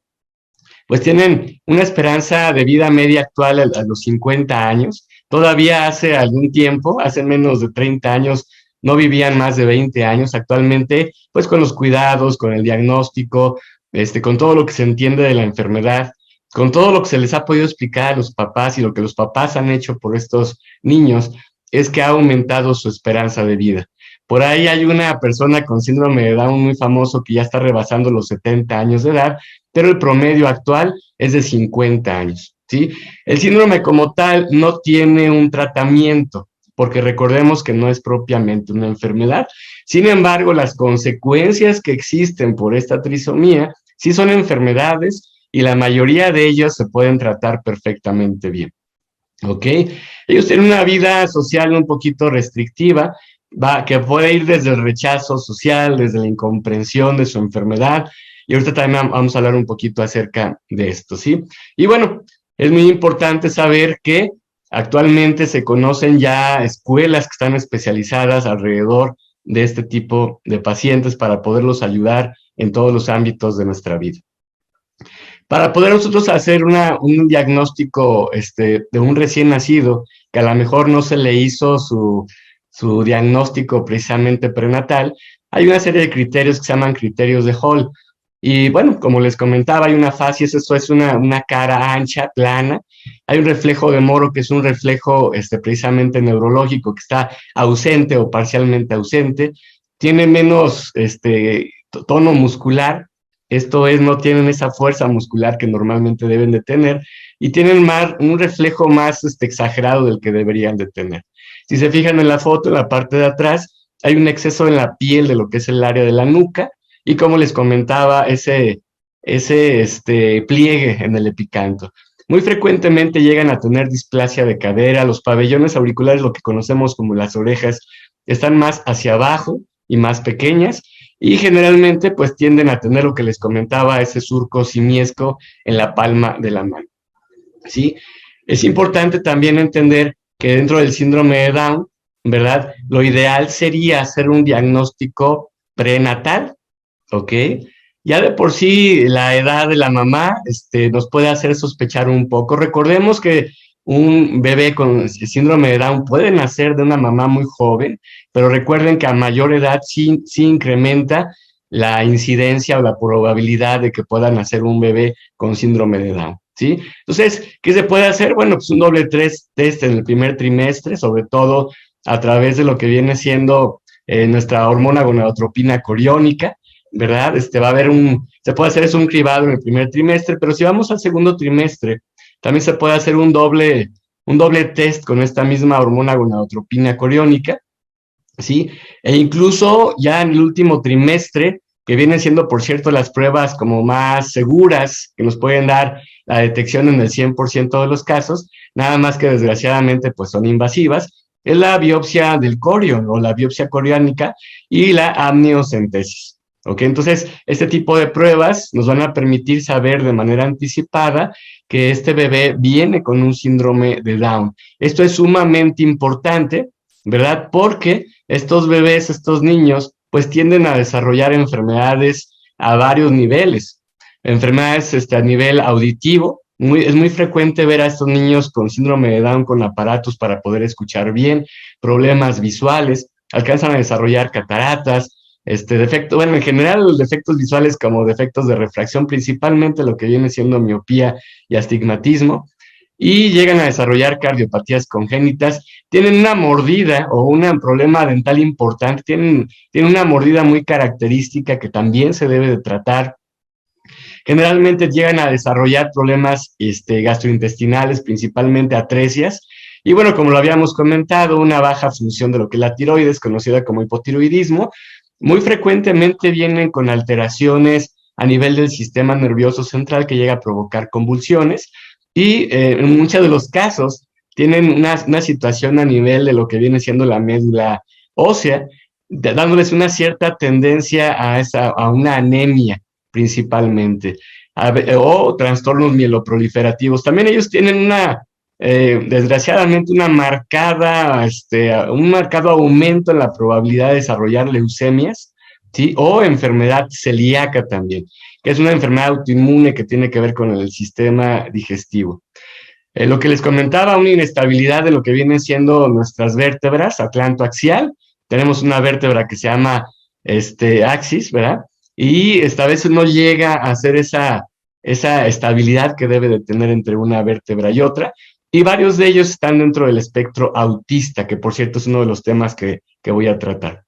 pues tienen una esperanza de vida media actual a los 50 años. Todavía hace algún tiempo, hace menos de 30 años, no vivían más de 20 años. Actualmente, pues con los cuidados, con el diagnóstico, con todo lo que se entiende de la enfermedad, con todo lo que se les ha podido explicar a los papás y lo que los papás han hecho por estos niños, es que ha aumentado su esperanza de vida. Por ahí hay una persona con síndrome de Down muy famoso que ya está rebasando los 70 años de edad, pero el promedio actual es de 50 años, ¿sí? El síndrome como tal no tiene un tratamiento, porque recordemos que no es propiamente una enfermedad. Sin embargo, las consecuencias que existen por esta trisomía sí son enfermedades, y la mayoría de ellas se pueden tratar perfectamente bien, ¿ok? Ellos tienen una vida social un poquito restrictiva, que puede ir desde el rechazo social, desde la incomprensión de su enfermedad, y ahorita también vamos a hablar un poquito acerca de esto, ¿sí? Y bueno, es muy importante saber que actualmente se conocen ya escuelas que están especializadas alrededor de este tipo de pacientes para poderlos ayudar en todos los ámbitos de nuestra vida. Para poder nosotros hacer un diagnóstico de un recién nacido, que a lo mejor no se le hizo su diagnóstico precisamente prenatal, hay una serie de criterios que se llaman criterios de Hall. Y bueno, como les comentaba, hay una facies, esto es una cara ancha, plana. Hay un reflejo de Moro, que es un reflejo precisamente neurológico, que está ausente o parcialmente ausente. Tiene menos tono muscular, esto es, no tienen esa fuerza muscular que normalmente deben de tener, y tienen un reflejo más exagerado del que deberían de tener. Si se fijan en la foto, en la parte de atrás, hay un exceso en la piel de lo que es el área de la nuca, y como les comentaba, ese pliegue en el epicanto. Muy frecuentemente llegan a tener displasia de cadera, los pabellones auriculares, lo que conocemos como las orejas, están más hacia abajo y más pequeñas, y generalmente pues tienden a tener lo que les comentaba, ese surco simiesco en la palma de la mano, ¿sí? Es importante también entender que dentro del síndrome de Down, ¿verdad? Lo ideal sería hacer un diagnóstico prenatal, ¿ok? Ya de por sí la edad de la mamá nos puede hacer sospechar un poco. Recordemos que un bebé con síndrome de Down puede nacer de una mamá muy joven, pero recuerden que a mayor edad sí incrementa la incidencia o la probabilidad de que pueda nacer un bebé con síndrome de Down, ¿sí? Entonces, ¿qué se puede hacer? Bueno, pues un doble test en el primer trimestre, sobre todo a través de lo que viene siendo nuestra hormona gonadotropina coriónica, ¿verdad? Va a haber se puede hacer un cribado en el primer trimestre, pero si vamos al segundo trimestre, también se puede hacer un doble test con esta misma hormona gonadotropina coriónica, ¿sí? E incluso ya en el último trimestre, que vienen siendo, por cierto, las pruebas como más seguras, que nos pueden dar la detección en el 100% de los casos, nada más que desgraciadamente pues son invasivas, es la biopsia del corión o la biopsia coriónica y la amniocentesis. ¿Ok? Entonces, este tipo de pruebas nos van a permitir saber de manera anticipada que este bebé viene con un síndrome de Down. Esto es sumamente importante, ¿verdad? Porque estos bebés, estos niños, pues tienden a desarrollar enfermedades a varios niveles. Enfermedades a nivel auditivo. Es muy frecuente ver a estos niños con síndrome de Down con aparatos para poder escuchar bien, problemas visuales, alcanzan a desarrollar cataratas, bueno, en general defectos visuales como defectos de refracción, principalmente lo que viene siendo miopía y astigmatismo, y llegan a desarrollar cardiopatías congénitas, tienen una mordida o un problema dental importante, tienen una mordida muy característica que también se debe de tratar. Generalmente llegan a desarrollar problemas gastrointestinales, principalmente atresias, y bueno, como lo habíamos comentado, una baja función de lo que es la tiroides, conocida como hipotiroidismo. Muy frecuentemente vienen con alteraciones a nivel del sistema nervioso central que llega a provocar convulsiones y en muchos de los casos tienen una situación a nivel de lo que viene siendo la médula ósea, dándoles una cierta tendencia a una anemia principalmente, o trastornos mieloproliferativos. También ellos tienen desgraciadamente un marcado aumento en la probabilidad de desarrollar leucemias, ¿sí? O enfermedad celíaca también, que es una enfermedad autoinmune que tiene que ver con el sistema digestivo. Lo que les comentaba, una inestabilidad de lo que vienen siendo nuestras vértebras, atlantoaxial. Tenemos una vértebra que se llama axis, ¿verdad? Y esta vez no llega a hacer esa estabilidad que debe de tener entre una vértebra y otra, y varios de ellos están dentro del espectro autista, que por cierto es uno de los temas que voy a tratar.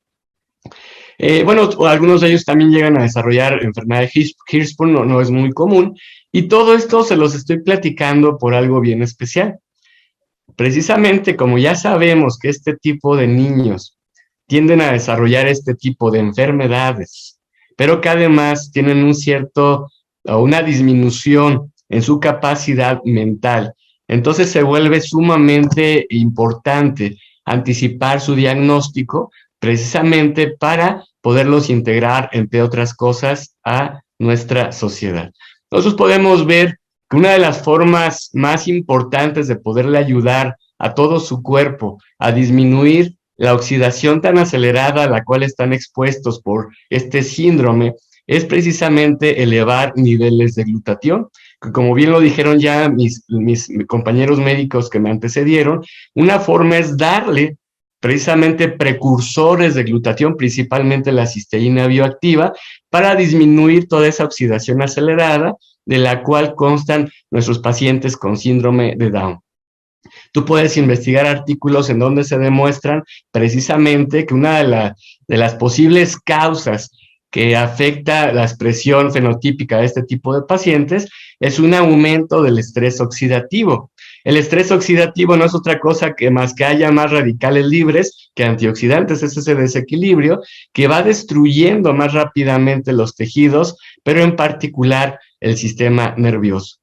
Bueno, algunos de ellos también llegan a desarrollar enfermedad de Hirschsprung, no es muy común, y todo esto se los estoy platicando por algo bien especial. Precisamente como ya sabemos que este tipo de niños tienden a desarrollar este tipo de enfermedades, pero que además tienen una disminución en su capacidad mental. Entonces se vuelve sumamente importante anticipar su diagnóstico precisamente para poderlos integrar, entre otras cosas, a nuestra sociedad. Nosotros podemos ver que una de las formas más importantes de poderle ayudar a todo su cuerpo a disminuir la oxidación tan acelerada a la cual están expuestos por este síndrome es precisamente elevar niveles de glutatión, que como bien lo dijeron ya mis compañeros médicos que me antecedieron, una forma es darle precisamente precursores de glutatión, principalmente la cisteína bioactiva, para disminuir toda esa oxidación acelerada de la cual constan nuestros pacientes con síndrome de Down. Tú puedes investigar artículos en donde se demuestran precisamente que una de las posibles causas que afecta la expresión fenotípica de este tipo de pacientes es un aumento del estrés oxidativo. El estrés oxidativo no es otra cosa que más que haya más radicales libres que antioxidantes, es ese desequilibrio que va destruyendo más rápidamente los tejidos, pero en particular el sistema nervioso.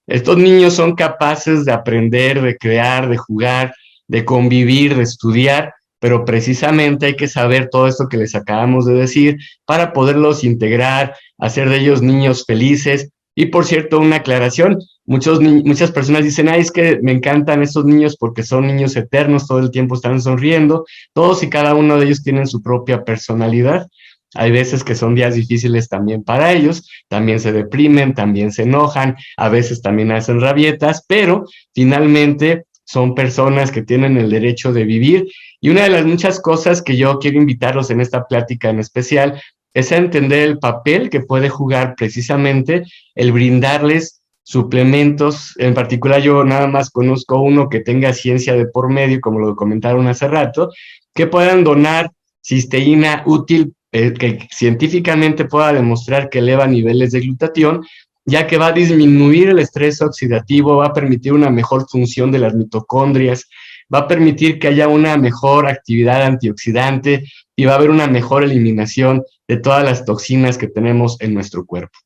Estos niños son capaces de aprender, de crear, de jugar, de convivir, de estudiar, pero precisamente hay que saber todo esto que les acabamos de decir para poderlos integrar, hacer de ellos niños felices. Y por cierto, una aclaración, muchas personas dicen, ay, es que me encantan estos niños porque son niños eternos, todo el tiempo están sonriendo, todos y cada uno de ellos tienen su propia personalidad. Hay veces que son días difíciles también para ellos, también se deprimen, también se enojan, a veces también hacen rabietas, pero finalmente son personas que tienen el derecho de vivir. Y una de las muchas cosas que yo quiero invitarlos en esta plática en especial es a entender el papel que puede jugar precisamente el brindarles suplementos. En particular, yo nada más conozco uno que tenga ciencia de por medio, como lo comentaron hace rato, que puedan donar cisteína útil, que científicamente pueda demostrar que eleva niveles de glutatión, ya que va a disminuir el estrés oxidativo, va a permitir una mejor función de las mitocondrias, va a permitir que haya una mejor actividad antioxidante y va a haber una mejor eliminación de todas las toxinas que tenemos en nuestro cuerpo.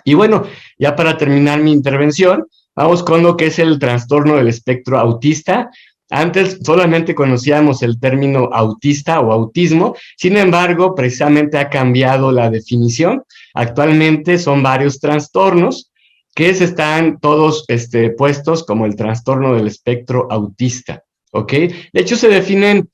Y bueno, ya para terminar mi intervención, vamos con lo que es el trastorno del espectro autista. Antes solamente conocíamos el término autista o autismo, sin embargo, precisamente ha cambiado la definición. Actualmente son varios trastornos que están todos puestos como el trastorno del espectro autista, ¿ok? De hecho, se definen,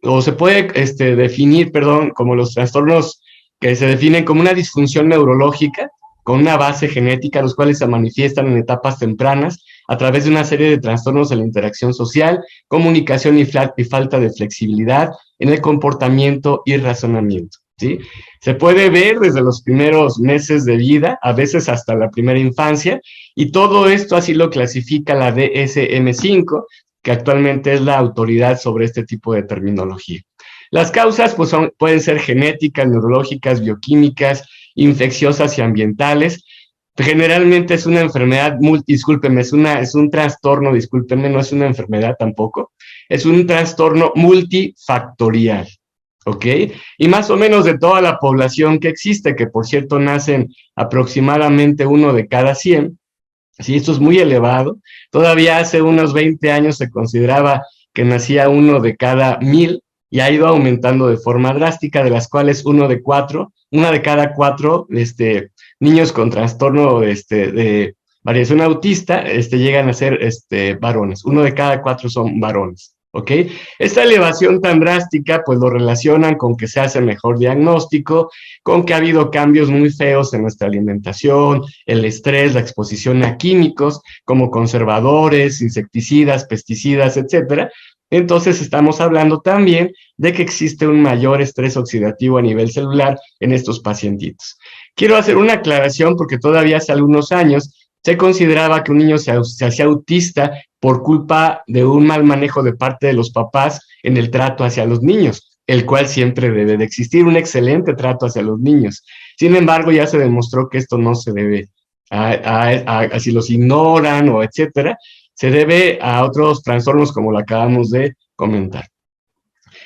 o se puede definir, como los trastornos que se definen como una disfunción neurológica con una base genética, los cuales se manifiestan en etapas tempranas a través de una serie de trastornos en la interacción social, comunicación y falta de flexibilidad en el comportamiento y razonamiento, ¿sí? Se puede ver desde los primeros meses de vida, a veces hasta la primera infancia, y todo esto así lo clasifica la DSM-5, que actualmente es la autoridad sobre este tipo de terminología. Las causas pues pueden ser genéticas, neurológicas, bioquímicas, infecciosas y ambientales. Generalmente es una enfermedad, es un trastorno, discúlpenme, no es una enfermedad tampoco, es un trastorno multifactorial, ¿ok? Y más o menos de toda la población que existe, que por cierto nacen aproximadamente 1 de cada 100, sí, esto es muy elevado. Todavía hace unos 20 años se consideraba que nacía 1 de cada 1000 y ha ido aumentando de forma drástica, de las cuales una de cada 4 niños con trastorno de variación autista llegan a ser varones. 1 de cada 4 son varones, ¿ok? Esta elevación tan drástica pues lo relacionan con que se hace mejor diagnóstico, con que ha habido cambios muy feos en nuestra alimentación, el estrés, la exposición a químicos como conservadores, insecticidas, pesticidas, etcétera. Entonces estamos hablando también de que existe un mayor estrés oxidativo a nivel celular en estos pacientitos. Quiero hacer una aclaración porque todavía hace algunos años se consideraba que un niño se hacía autista por culpa de un mal manejo de parte de los papás en el trato hacia los niños, el cual siempre debe de existir, un excelente trato hacia los niños. Sin embargo, ya se demostró que esto no se debe a si los ignoran o etcétera, se debe a otros trastornos como lo acabamos de comentar.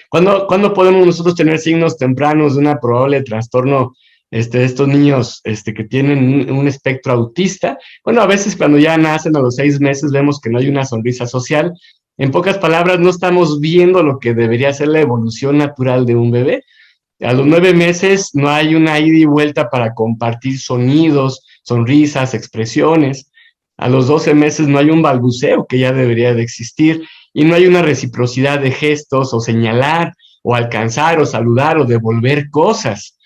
¿Cuándo podemos nosotros tener signos tempranos de una probable trastorno de estos niños que tienen un espectro autista? Bueno, a veces cuando ya nacen a los 6 meses vemos que no hay una sonrisa social. En pocas palabras, no estamos viendo lo que debería ser la evolución natural de un bebé. A los 9 meses no hay una ida y vuelta para compartir sonidos, sonrisas, expresiones. A los 12 meses no hay un balbuceo que ya debería de existir y no hay una reciprocidad de gestos o señalar o alcanzar o saludar o devolver cosas.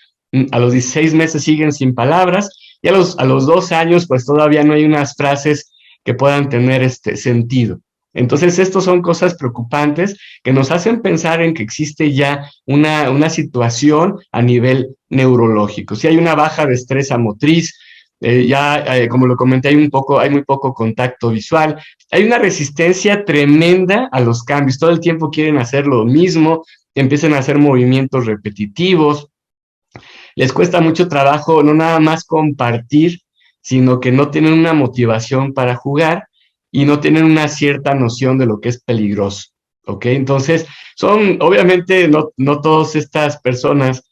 A los 16 meses siguen sin palabras y a los 2 años pues todavía no hay unas frases que puedan tener sentido. Entonces, estos son cosas preocupantes que nos hacen pensar en que existe ya una situación a nivel neurológico. Si hay una baja destreza motriz, como lo comenté, hay muy poco contacto visual, hay una resistencia tremenda a los cambios, todo el tiempo quieren hacer lo mismo, empiezan a hacer movimientos repetitivos, les cuesta mucho trabajo no nada más compartir, sino que no tienen una motivación para jugar y no tienen una cierta noción de lo que es peligroso, ¿ok? Entonces, obviamente, no todas estas personas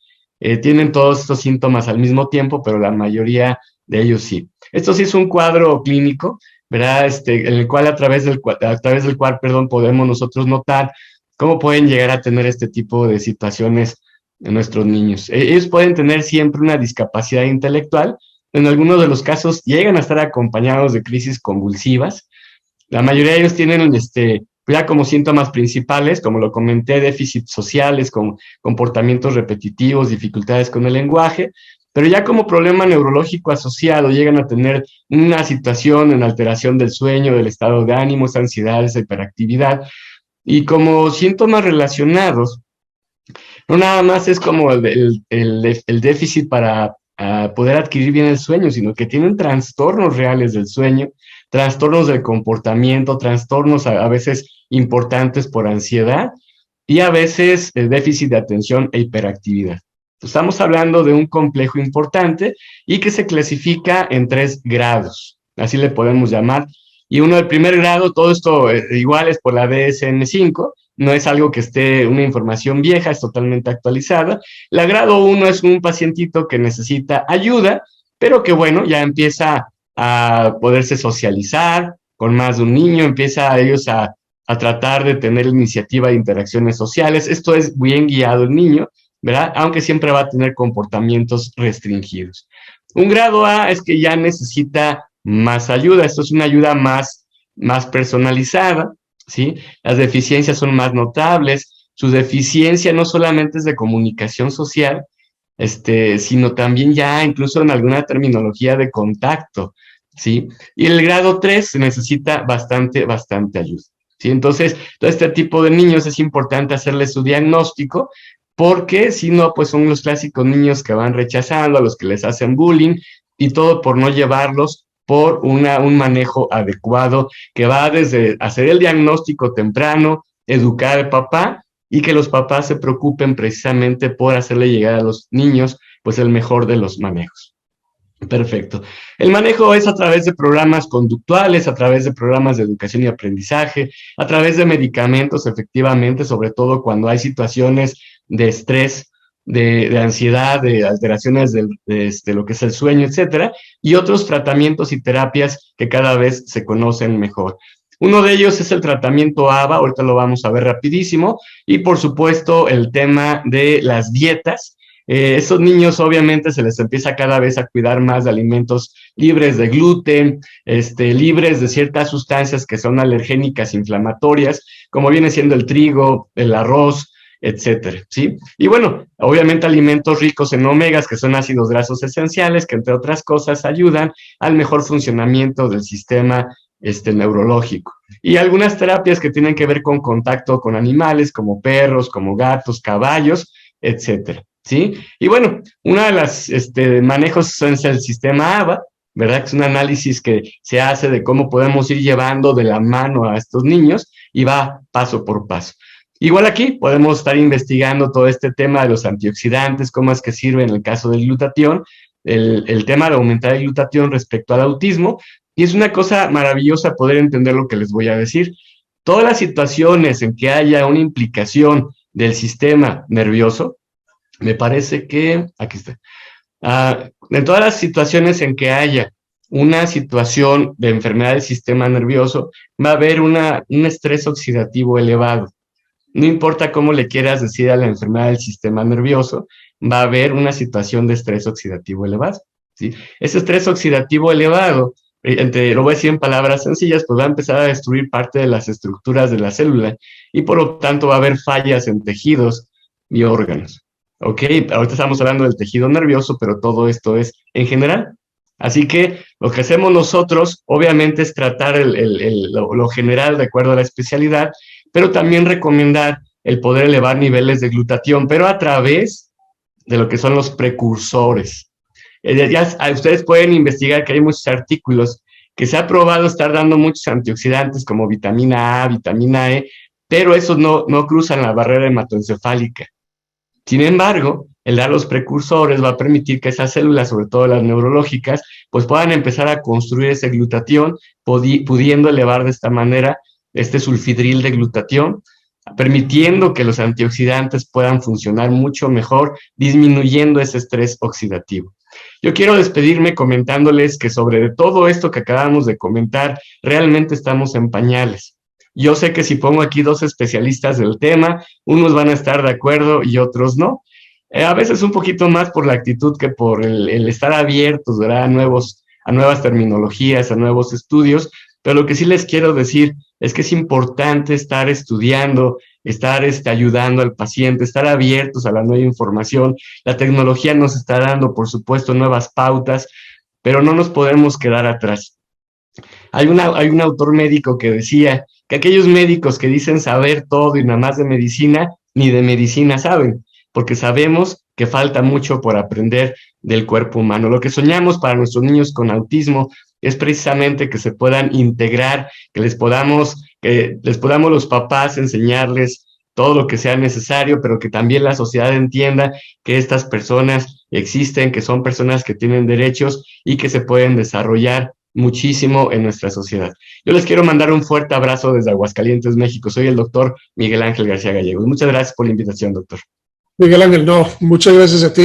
tienen todos estos síntomas al mismo tiempo, pero la mayoría de ellos sí. Esto sí es un cuadro clínico, ¿verdad? En el cual a través del cual, podemos nosotros notar cómo pueden llegar a tener este tipo de situaciones en nuestros niños. Ellos pueden tener siempre una discapacidad intelectual, en algunos de los casos llegan a estar acompañados de crisis convulsivas. La mayoría de ellos tienen ya como síntomas principales, como lo comenté, déficits sociales, con comportamientos repetitivos, dificultades con el lenguaje, pero ya como problema neurológico asociado llegan a tener una situación en alteración del sueño, del estado de ánimo, ansiedad, hiperactividad, y como síntomas relacionados, no nada más es como el déficit para poder adquirir bien el sueño, sino que tienen trastornos reales del sueño, trastornos del comportamiento, trastornos a veces importantes por ansiedad y a veces déficit de atención e hiperactividad. Estamos hablando de un complejo importante y que se clasifica en 3 grados, así le podemos llamar. Y el primer grado, todo esto igual es por la DSM-5, no es algo que esté una información vieja, es totalmente actualizada. La grado 1 es un pacientito que necesita ayuda, pero que bueno, ya empieza a poderse socializar con más de un niño, empieza ellos a tratar de tener iniciativa de interacciones sociales. Esto es bien guiado el niño, ¿verdad? Aunque siempre va a tener comportamientos restringidos. Un grado A es que ya necesita más ayuda, esto es una ayuda más personalizada, ¿sí? Las deficiencias son más notables, su deficiencia no solamente es de comunicación social, sino también ya incluso en alguna terminología de contacto, ¿sí? Y el grado 3 necesita bastante ayuda, ¿sí? Entonces, todo este tipo de niños es importante hacerles su diagnóstico, porque si no, pues son los clásicos niños que van rechazando, a los que les hacen bullying, y todo por no llevarlos por un manejo adecuado que va desde hacer el diagnóstico temprano, educar al papá y que los papás se preocupen precisamente por hacerle llegar a los niños pues el mejor de los manejos. Perfecto. El manejo es a través de programas conductuales, a través de programas de educación y aprendizaje, a través de medicamentos, efectivamente, sobre todo cuando hay situaciones de estrés, de ansiedad, de alteraciones de lo que es el sueño, etcétera, y otros tratamientos y terapias que cada vez se conocen mejor. Uno de ellos es el tratamiento ABA, ahorita lo vamos a ver rapidísimo, y por supuesto el tema de las dietas. Estos niños obviamente se les empieza cada vez a cuidar más de alimentos libres de gluten, libres de ciertas sustancias que son alergénicas inflamatorias, como viene siendo el trigo, el arroz, etcétera, ¿sí? Y bueno, obviamente alimentos ricos en omegas, que son ácidos grasos esenciales, que entre otras cosas ayudan al mejor funcionamiento del sistema neurológico. Y algunas terapias que tienen que ver con contacto con animales, como perros, como gatos, caballos, etcétera, ¿sí? Y bueno, una de las manejos es el sistema ABA, ¿verdad? Que es un análisis que se hace de cómo podemos ir llevando de la mano a estos niños y va paso por paso. Igual aquí podemos estar investigando todo este tema de los antioxidantes, cómo es que sirve en el caso del glutatión, el tema de aumentar el glutatión respecto al autismo, y es una cosa maravillosa poder entender lo que les voy a decir. Todas las situaciones en que haya una implicación del sistema nervioso, me parece que, aquí está, en todas las situaciones en que haya una situación de enfermedad del sistema nervioso, va a haber un estrés oxidativo elevado. No importa cómo le quieras decir a la enfermedad del sistema nervioso, va a haber una situación de estrés oxidativo elevado, ¿sí? Ese estrés oxidativo elevado, lo voy a decir en palabras sencillas, pues va a empezar a destruir parte de las estructuras de la célula y por lo tanto va a haber fallas en tejidos y órganos. Ok, ahorita estamos hablando del tejido nervioso, pero todo esto es en general. Así que lo que hacemos nosotros, obviamente, es tratar lo general de acuerdo a la especialidad, pero también recomendar el poder elevar niveles de glutatión, pero a través de lo que son los precursores. Ustedes pueden investigar que hay muchos artículos que se ha probado estar dando muchos antioxidantes como vitamina A, vitamina E, pero esos no cruzan la barrera hematoencefálica. Sin embargo, el dar los precursores va a permitir que esas células, sobre todo las neurológicas, pues puedan empezar a construir ese glutatión, pudiendo elevar de esta manera este sulfidril de glutatión, permitiendo que los antioxidantes puedan funcionar mucho mejor, disminuyendo ese estrés oxidativo. Yo quiero despedirme comentándoles que sobre todo esto que acabamos de comentar, realmente estamos en pañales. Yo sé que si pongo aquí dos especialistas del tema, unos van a estar de acuerdo y otros no. A veces un poquito más por la actitud que por el estar abiertos, ¿verdad? a nuevas terminologías, a nuevos estudios, pero lo que sí les quiero decir es que es importante estar estudiando, estar ayudando al paciente, estar abiertos a la nueva información. La tecnología nos está dando, por supuesto, nuevas pautas, pero no nos podemos quedar atrás. Hay un autor médico que decía que aquellos médicos que dicen saber todo y nada más de medicina, ni de medicina saben, porque sabemos que falta mucho por aprender del cuerpo humano. Lo que soñamos para nuestros niños con autismo es precisamente que se puedan integrar, que les podamos los papás enseñarles todo lo que sea necesario, pero que también la sociedad entienda que estas personas existen, que son personas que tienen derechos y que se pueden desarrollar muchísimo en nuestra sociedad. Yo les quiero mandar un fuerte abrazo desde Aguascalientes, México. Soy el doctor Miguel Ángel García Gallegos. Muchas gracias por la invitación, doctor. Miguel Ángel, no, muchas gracias a ti.